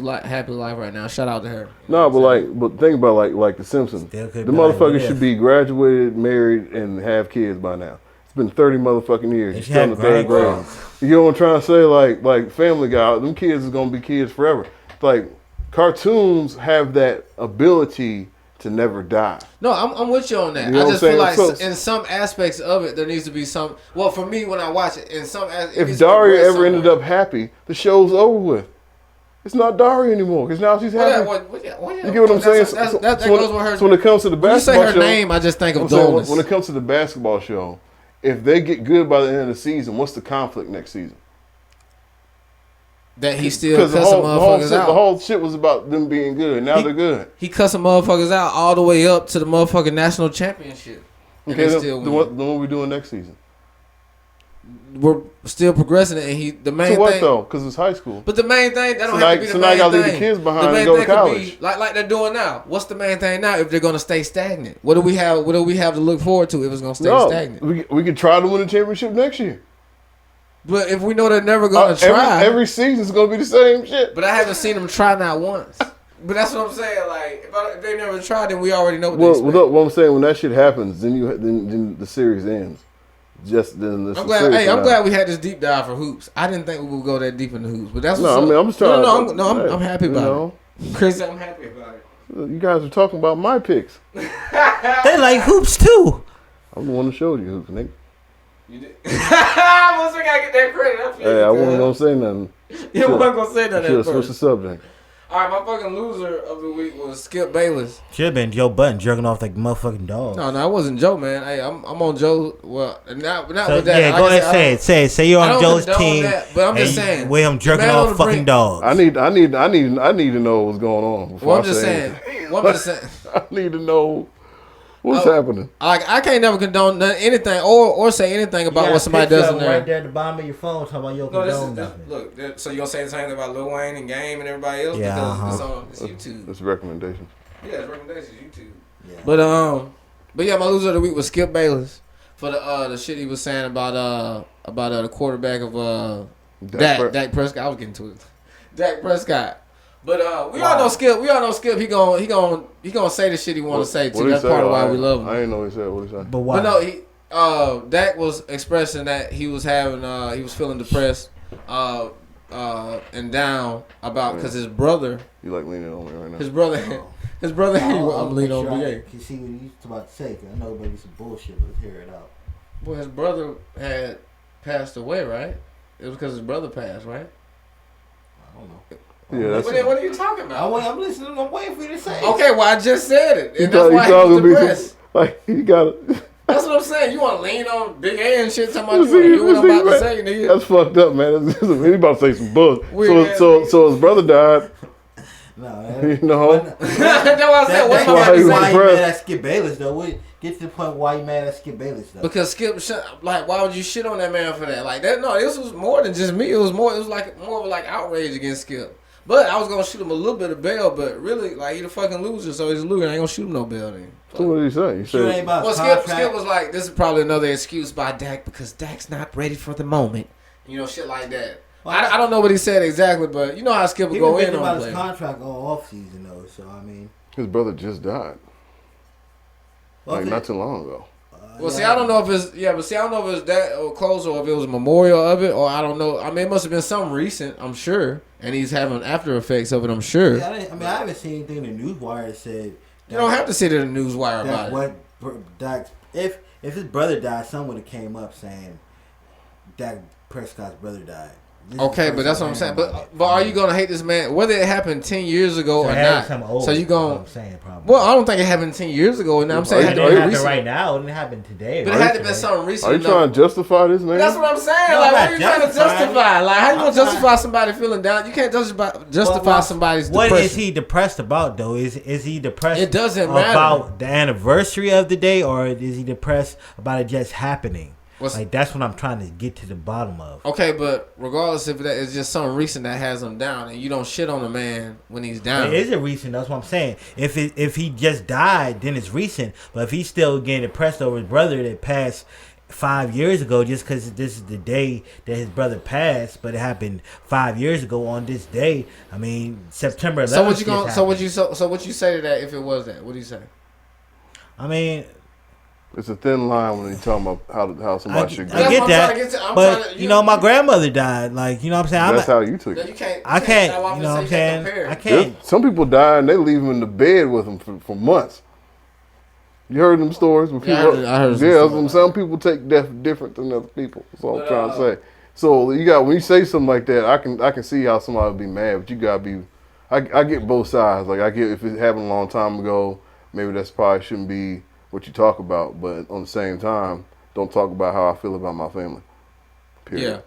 life right now. Shout out to her. No, but think about like the Simpsons. The motherfuckers should be graduated, married, and have kids by now. It's been 30 motherfucking years. You're still in the third grade. You know what I'm trying to say? Like Family Guy, them kids is gonna be kids forever. Like cartoons have that ability to never die. No, I'm with you on that. You know I just feel like so, in some aspects of it, there needs to be some. Well, for me, when I watch it, in some if Daria ever ended up happy, the show's over with. It's not Daria anymore because now she's happy. You get what I'm saying? That goes with her. So when it comes to the basketball show, when you say her name, I just think of dullness. When it comes to the basketball show, if they get good by the end of the season, what's the conflict next season? That he still cussing motherfuckers out. The whole shit was about them being good. Now they're good. He cussing motherfuckers out all the way up to the motherfucking national championship. Okay, then what we doing next season? We're still progressing, and the main so what thing, though? Because it's high school. But the main thing, that don't so have to be the main thing. So now I gotta thing. leave the kids behind the main and go to thing college. Could be, like they're doing now. What's the main thing now? If they're gonna stay stagnant, what do we have? What do we have to look forward to if it's gonna stay stagnant? We could try to win the championship next year. But if we know they're never gonna try, every season's gonna be the same shit. But I haven't seen them try not once. But that's what I'm saying. Like if they never tried, then we already know what they expect. Well, what I'm saying, when that shit happens, then the series ends. Just then. I'm glad we had this deep dive for hoops. I didn't think we would go that deep into hoops, but that's what's I'm just trying. I'm happy about it. Chris, I'm happy about it. You guys are talking about my picks. They like hoops too. I'm the one that showed you hoops, Nick. You did. I wasn't gonna get that credit. Hey, I wasn't gonna say nothing. You wasn't gonna say nothing. Should have switched the subject. All right, my fucking loser of the week was Skip Bayless. Should have been Joe Button jerking off like a motherfucking dog. No, it wasn't Joe, man. Hey, I'm on Joe. Well, not so, with that. Yeah, go ahead, say you're on Joe's team. That, but I'm just saying, with him jerking off fucking dogs. I need to know what's going on. Well, I'm just saying. I need to know what's happening. I can't never condone anything or say anything about what somebody does in there. Right there at the bottom of your phone, talking about your condone nothing. Look, so you gonna say the same thing about Lil Wayne and Game and everybody else? Yeah, because it's YouTube. It's recommendations. Yeah, it's recommendations. YouTube. Yeah. But yeah, my loser of the week was Skip Bayless for the shit he was saying about the quarterback of Dak Prescott. I was getting to it. Dak Prescott. But we all know Skip. He gonna say the shit he want to say too. That's part of why we love him. I didn't know he said what he said. But why? But no, Dak was expressing that he was feeling depressed and down about because his brother. You like leaning on me right now. His brother. I'm leaning on me. You see what he's about to say? I know maybe some bullshit, but let's hear it out. Well, his brother had passed away, right? It was because his brother passed, right? I don't know. Yeah, what are you talking about? I'm listening. I'm waiting for you to say it. Okay, well, I just said it. And that's why he was depressed. Like, he got it. That's what I'm saying. You want to lean on Big A and shit, talking about you want to do what I'm about to say, nigga. That's fucked up, man. He about to say some bullshit. So his brother died. No, you know. That's what I said. That's why you mad at Skip Bayless, though. Get to the point why you mad at Skip Bayless, though. Because Skip, like, why would you shit on that man for that? Like that? No, this was more than just me. It was more of like outrage against Skip. But I was gonna shoot him a little bit of bail, but really, like, he the fucking loser, so he's a loser. I ain't gonna shoot him no bail then. So what did he say? He said, Skip was like, this is probably another excuse by Dak because Dak's not ready for the moment. You know, shit like that. Well, I don't know what he said exactly, but you know how Skip would go in on about his contract all off season though. So I mean, his brother just died, like not too long ago. See, I don't know if it's I don't know if it's that or close or if it was a memorial of it or I don't know. I mean, it must have been something recent, I'm sure, and he's having after effects of it, I'm sure. Yeah, I haven't seen anything in the newswire that said. You don't have to see it in the newswire about it. If his brother died, someone would have came up saying Dak Prescott's brother died. Okay, but that's what I'm saying. But are you gonna hate this man whether it happened 10 years ago or not? So you gonna? I'm saying probably. Well, I don't think it happened 10 years ago. And I'm saying it happened right now. It didn't happen today. But it had to be something recent. Are you trying to justify this man? That's what I'm saying. Like, what are you trying to justify? Like, how you gonna justify somebody feeling down? You can't justify somebody's depression. What is he depressed about though? Is he depressed? It doesn't matter about the anniversary of the day, or is he depressed about it just happening? Like, that's what I'm trying to get to the bottom of. Okay, but regardless if that is just something recent that has him down, and you don't shit on a man when he's down. It is a recent. That's what I'm saying. If he just died, then it's recent. But if he's still getting depressed over his brother that passed 5 years ago, just because this is the day that his brother passed, but it happened 5 years ago on this day. I mean, September 11th. So what you gonna? So what you say to that? If it was that, what do you say? I mean. It's a thin line when you're talking about how somebody should go. I get that, but you know, my grandmother died. Like, you know what I'm saying? That's how you took it. You can't. I can't. You know what I'm saying? I can't. Some people die and they leave them in the bed with them for months. You heard them stories? When people, I heard some people take death different than other people. That's all I'm trying to say. So when you say something like that, I can see how somebody would be mad, but you gotta be. I get both sides. Like, I get if it happened a long time ago, maybe that's probably shouldn't be what you talk about, but on the same time, don't talk about how I feel about my family. Period.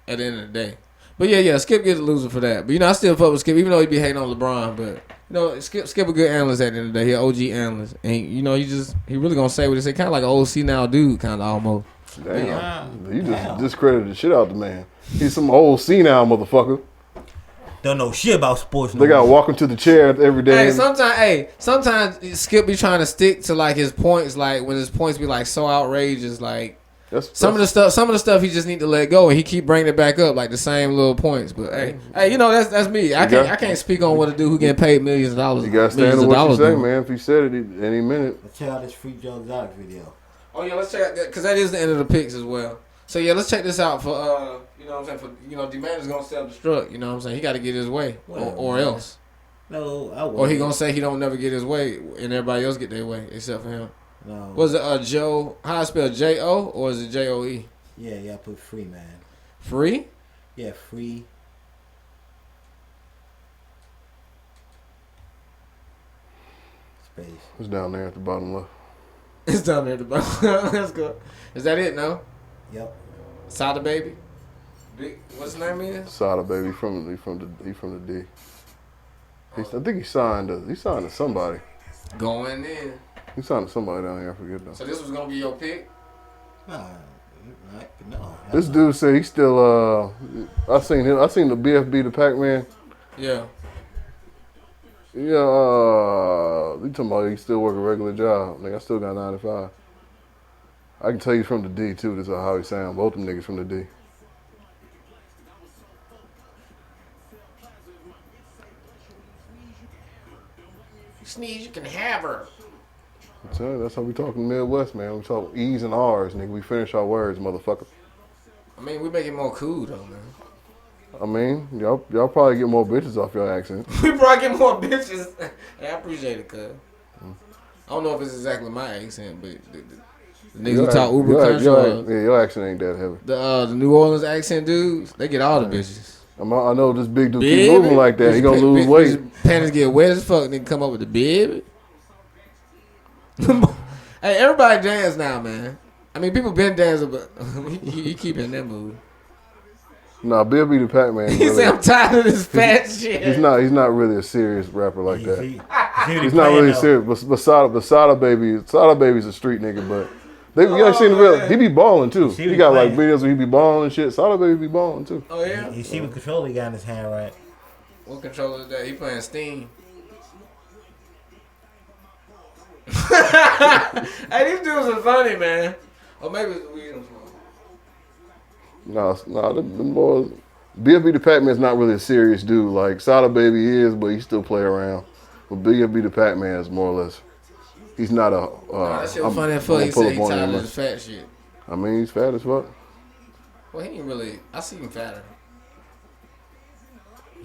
Yeah, at the end of the day. But yeah, Skip gets a loser for that. But you know, I still fuck with Skip, even though he be hating on LeBron. But you know, Skip a good analyst at the end of the day. He an OG analyst, and you know, he really gonna say what he say, kind of like an old senile dude, kind of almost. Damn, you just discredited the shit out the man. He's some old senile motherfucker. Don't know shit about sports. They gotta walk him to the chair every day. Sometimes Skip be trying to stick to like his points, like when his points be like so outrageous, like. Some of the stuff he just need to let go, and he keep bringing it back up like the same little points. But hey, you know that's me. I can't speak on what a dude who getting paid millions of dollars. You gotta stand on what you say, man. If he said it any minute. Let's check out this Free Joe Exotic video. Oh yeah, let's check out that because that is the end of the picks as well. So yeah, let's check this out for you know what I'm saying, for D-Man is gonna self-destruct. You know what I'm saying, he got to get his way or else. No, I won't. Or he gonna say he don't never get his way, and everybody else get their way except for him. No. Was it Joe? How I spell J-O or is it J-O-E? Yeah, I put free, man. Free? Yeah, free. Space. It's down there at the bottom left. It's down there at the bottom. Let's go. Is that it? No. Yep. Sada Baby. What's his name is? Sada Baby from the D. I think he signed to somebody. Going in. He signed to somebody down here. I forget though. So this was gonna be your pick? No. This dude said he's still. I seen the BFB the Pac-Man. Yeah. Yeah. You talking about he still work a regular job? Nigga, I still got 95. I can tell you from the D too. This is how he sound. Both them niggas from the D. Sneeze, you can have her. I tell you, that's how we talk in the Midwest, man. We talk E's and R's, nigga. We finish our words, motherfucker. I mean, we make it more cool though, man. I mean, y'all probably get more bitches off your accent. We probably get more bitches. Hey, I appreciate it, cuz. I don't know if it's exactly my accent, but the niggas who talk Uber country. Your accent ain't that heavy. The New Orleans accent dudes, they get all the bitches. I know this big dude keep moving like that. He gonna lose weight. His panties get wet as fuck. Nigga come up with the baby. Hey, everybody dance now, man. I mean, people been dancing, but he keep in that mood. Nah, Bill be the Pac-Man. He said, "I'm tired of this fat shit." He's not really a serious rapper like that. He's not really serious. But Sada Baby's a street nigga, but you seen the video? He be balling too. He got like videos where he be balling and shit. Sada Baby be balling too. Oh yeah. You see what controller he got in his hand, right? What controller is that? He playing Steam. Hey, these dudes are funny, man. Or maybe it's weed. Nah, them boys. BFB the Pac-Man's not really a serious dude. Like Sada Baby is, but he still play around. But BFB the Pac-Man is more or less. He's not a. That shit was funny as fuck. He said he tired of this fat shit. I mean, he's fat as fuck. Well, he ain't really. I see him fatter.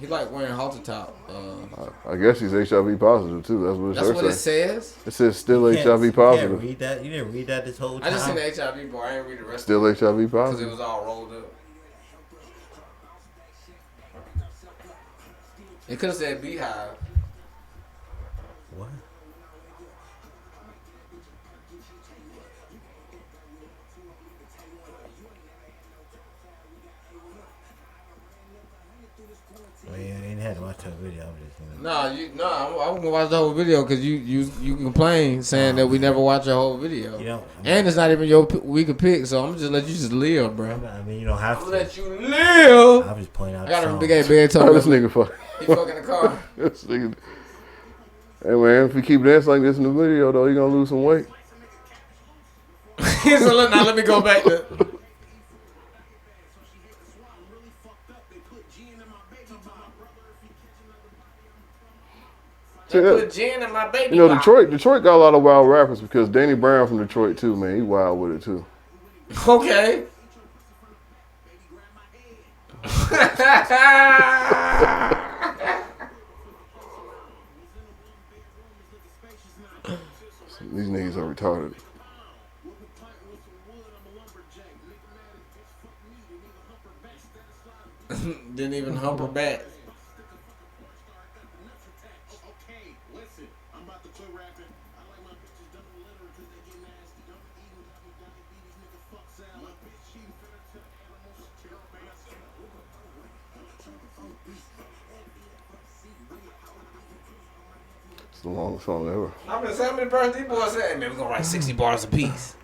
He like wearing halter top. I guess he's HIV positive too. That's what it says. It says still HIV positive. You can't read that. You didn't read that this whole time. I just seen the HIV part. I didn't read the rest. Still of it. HIV Because positive. it was all rolled up. It could have said Beehive. What? Well, yeah, I didn't have to watch that video. I'm just, I was gonna watch the whole video because you complain saying that we never watch a whole video. You know, and it's not even your week of pick, so I'm gonna just let you just live, bro. I mean, you don't have I'm to. gonna let you live. I'm just pointing out. I got a songs. big A talk. This nigga fuck. He fucking the car. This nigga. Hey man, if you keep dancing like this in the video though, you gonna lose some weight. He said, now let me go back to. Put gin in my baby. You know, Detroit got a lot of wild rappers because Danny Brown from Detroit too, man. He wild with it too. Okay. These niggas are retarded. Didn't even hump her back. the longest song ever. I'm gonna say how many bars these boys said. Hey, man, we're gonna write 60 bars apiece.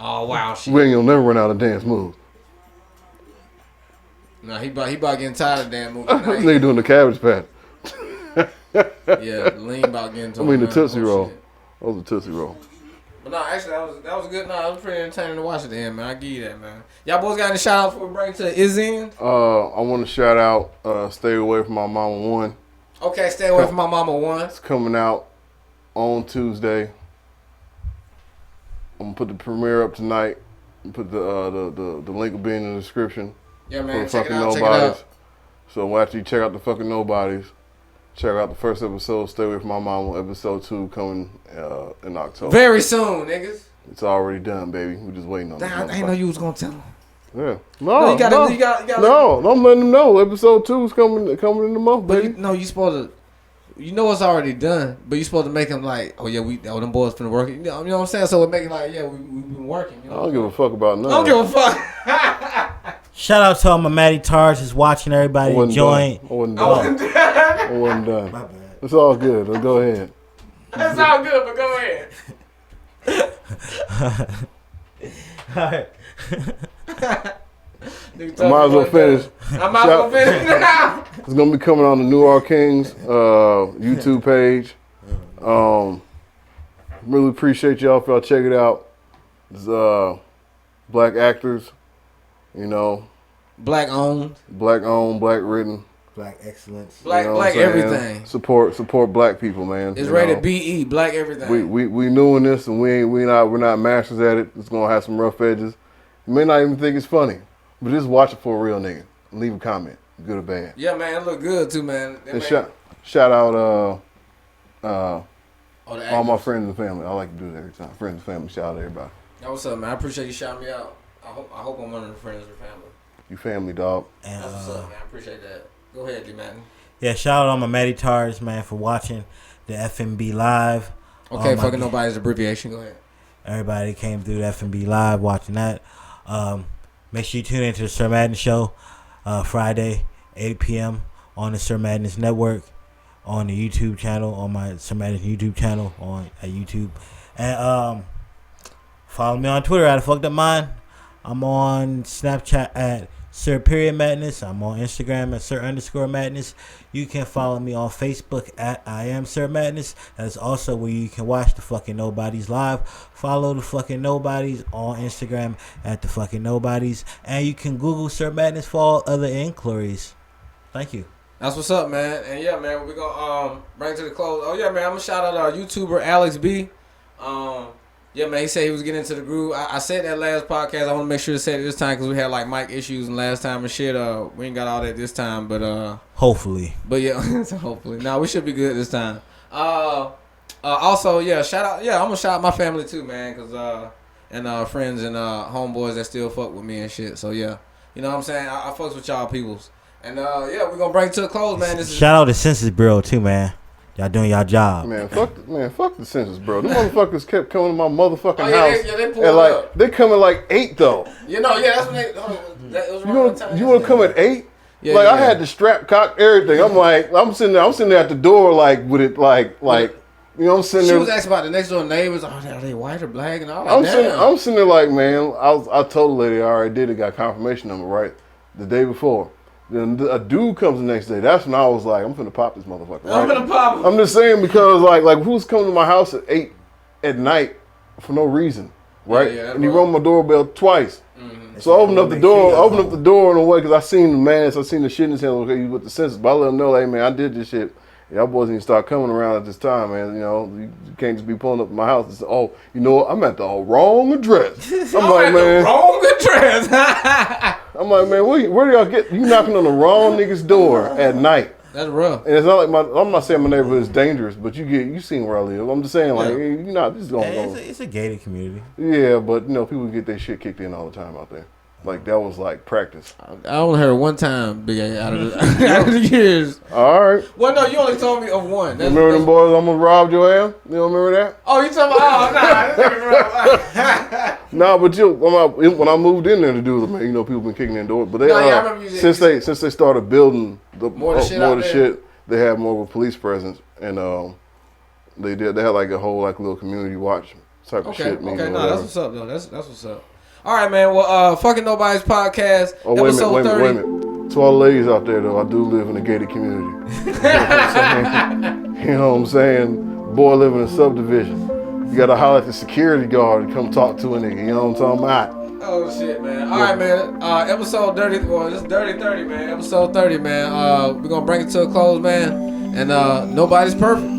Oh wow, shit. We ain't gonna never run out of dance moves. Nah, he about getting tired of damn moving. This nigga doing the Cabbage Patch. Yeah, lean about getting to I mean him, the man. Tootsie Oh, Roll. shit. That was a Tootsie Roll. But no, actually that was good. No, that was pretty entertaining to watch at the end, man. I give you that, man. Y'all boys got any shout outs before we bring to the Izin? I want to shout out Stay Away From My Mama 1. Okay, Stay Away From My Mama 1. It's coming out on Tuesday. I'm gonna put the premiere up tonight. Put the link will be in the description. Yeah, For man. the Check it fucking out. Check it Nobodies. out. So after you check out the fucking Nobodies, check out the first episode, Stay Away From My Mama, episode 2 coming in October. Very soon, niggas. It's already done, baby. We're just waiting on it. Damn, I ain't know you was gonna tell them. Yeah. No, you gotta. No, I'm letting them know. Episode 2 is coming in the month, But baby. you supposed to. You know it's already done, but you supposed to make them like, oh yeah, them boys finna work. You know what I'm saying? So we make it like, yeah, we've been working. You know? I don't give a fuck about none. I don't give a fuck. Shout out to all my Maddie Tars is watching. Everybody enjoying. I wasn't done. I wasn't done. My bad. It's all good. Let's go ahead. That's all good, but go ahead. All right. I might as well finish. I might as well finish now. It's gonna be coming on the NOIR KINGS YouTube page. Really appreciate y'all if y'all check it out. It's black actors, you know, Black owned, black written. Black excellence. black You know what I'm saying? everything. Support black people, man. It's you rated know. BE, black everything. We doing this and we're not masters at it. It's gonna have some rough edges. You may not even think it's funny, but just watch it for a real nigga. Leave a comment, good or bad. Yeah, man, it look good too, man. And shout out all my friends and family. I like to do it every time. Friends and family, shout out everybody. Yo, what's up, man? I appreciate you shouting me out. I hope I'm one of the friends or family. You family, dog. And, That's what's up, man. I appreciate that. Go ahead, D-Man. yeah, shout out all my Maddie Tars, man, for watching the FMB Live. Okay, fucking Nobody's abbreviation. Go ahead. Everybody came through the FMB Live watching that. Make sure you tune into the Sir Madden Show Friday, 8 p.m. on the Sir Madness Network, on the YouTube channel, on my Sir Madness YouTube channel on YouTube. And follow me on Twitter at Fucked Up Mind. I'm on Snapchat at Sir Period Madness. I'm on Instagram at Sir _ Madness. You can follow me on Facebook at I Am Sir Madness. That's also where you can watch the fucking Nobodies live. Follow the fucking Nobodies on Instagram at the fucking Nobodies. And you can Google Sir Madness for all other inquiries. Thank you. That's what's up, man. And yeah, man, we're gonna bring it to the close. Oh yeah, man, I'm gonna shout out our YouTuber Alex B. Yeah, man, he said he was getting into the groove. I said that last podcast. I want to make sure to say it this time because we had like mic issues and last time and shit. We ain't got all that this time, but Hopefully. But yeah, hopefully. No, we should be good this time. Also, yeah, shout out. Yeah, I'm gonna shout out my family too, man, cause and friends and homeboys that still fuck with me and shit. So yeah, you know what I'm saying. I fucks with y'all peoples. And yeah, we're gonna bring it to a close, man. Shout out to Census Bureau too, man. Y'all doing y'all job. Man, fuck the census, bro. Them motherfuckers kept coming to my motherfucking house. Yeah, they pulled and like up. they come at like 8 though. You know, yeah, that's when they. That was around the time. You want to come at 8? Yeah, like yeah. I had the strap cocked, everything. I'm sitting there at the door like with it like you know I'm sitting She there. was asking about the next door neighbors. Oh, are they white or black? And all that. I'm sitting there like, man. I told the lady I already did it. Got confirmation number right the day before. Then a dude comes the next day. That's when I was like, I'm finna pop this motherfucker. Right? I'm gonna pop him. I'm just saying because like who's coming to my house at 8 at night for no reason, right? Yeah, and he rung my doorbell twice. Mm-hmm. So I opened up the door in a way because I seen the man, so I seen the shit in his hand. Okay, you with the census, but I let him know, hey man, I did this shit. Y'all boys need to start coming around at this time, man. You know, you can't just be pulling up at my house and say, oh, you know what? I'm at the wrong address. I'm like, man. Wrong address. I'm like, man, where do y'all get? You knocking on the wrong nigga's door at night. That's rough. And it's not like I'm not saying my neighborhood is dangerous, but you seen where I live. I'm just saying, like, you're not just going to go. It's a gated community. Yeah, but, you know, people get their shit kicked in all the time out there. Like, that was like practice. I only heard one time, Big A, out of the years. All right. Well, no, you only told me of one. You remember them boys almost robbed your ass? You don't remember that? Oh, you talking about, Nah, but when I moved in there to do it, man, you know, people been kicking in doors. But they, I remember you since they started building more of the shit, they had more of a police presence. And They had like a whole like little community watch type of shit. Okay, no, that's what's up though. That's what's up. All right, man. Well, fucking Nobodies Podcast. Oh, wait a minute. To all the ladies out there though, I do live in a gated community. You know what I'm saying? Boy, live in a subdivision. You gotta holler at the security guard to come talk to a nigga. You know what I'm talking about? Oh shit, man. All right, man. Episode 30. Well, it's Dirty 30, man. Episode 30, man. We're gonna bring it to a close, man. And nobody's perfect.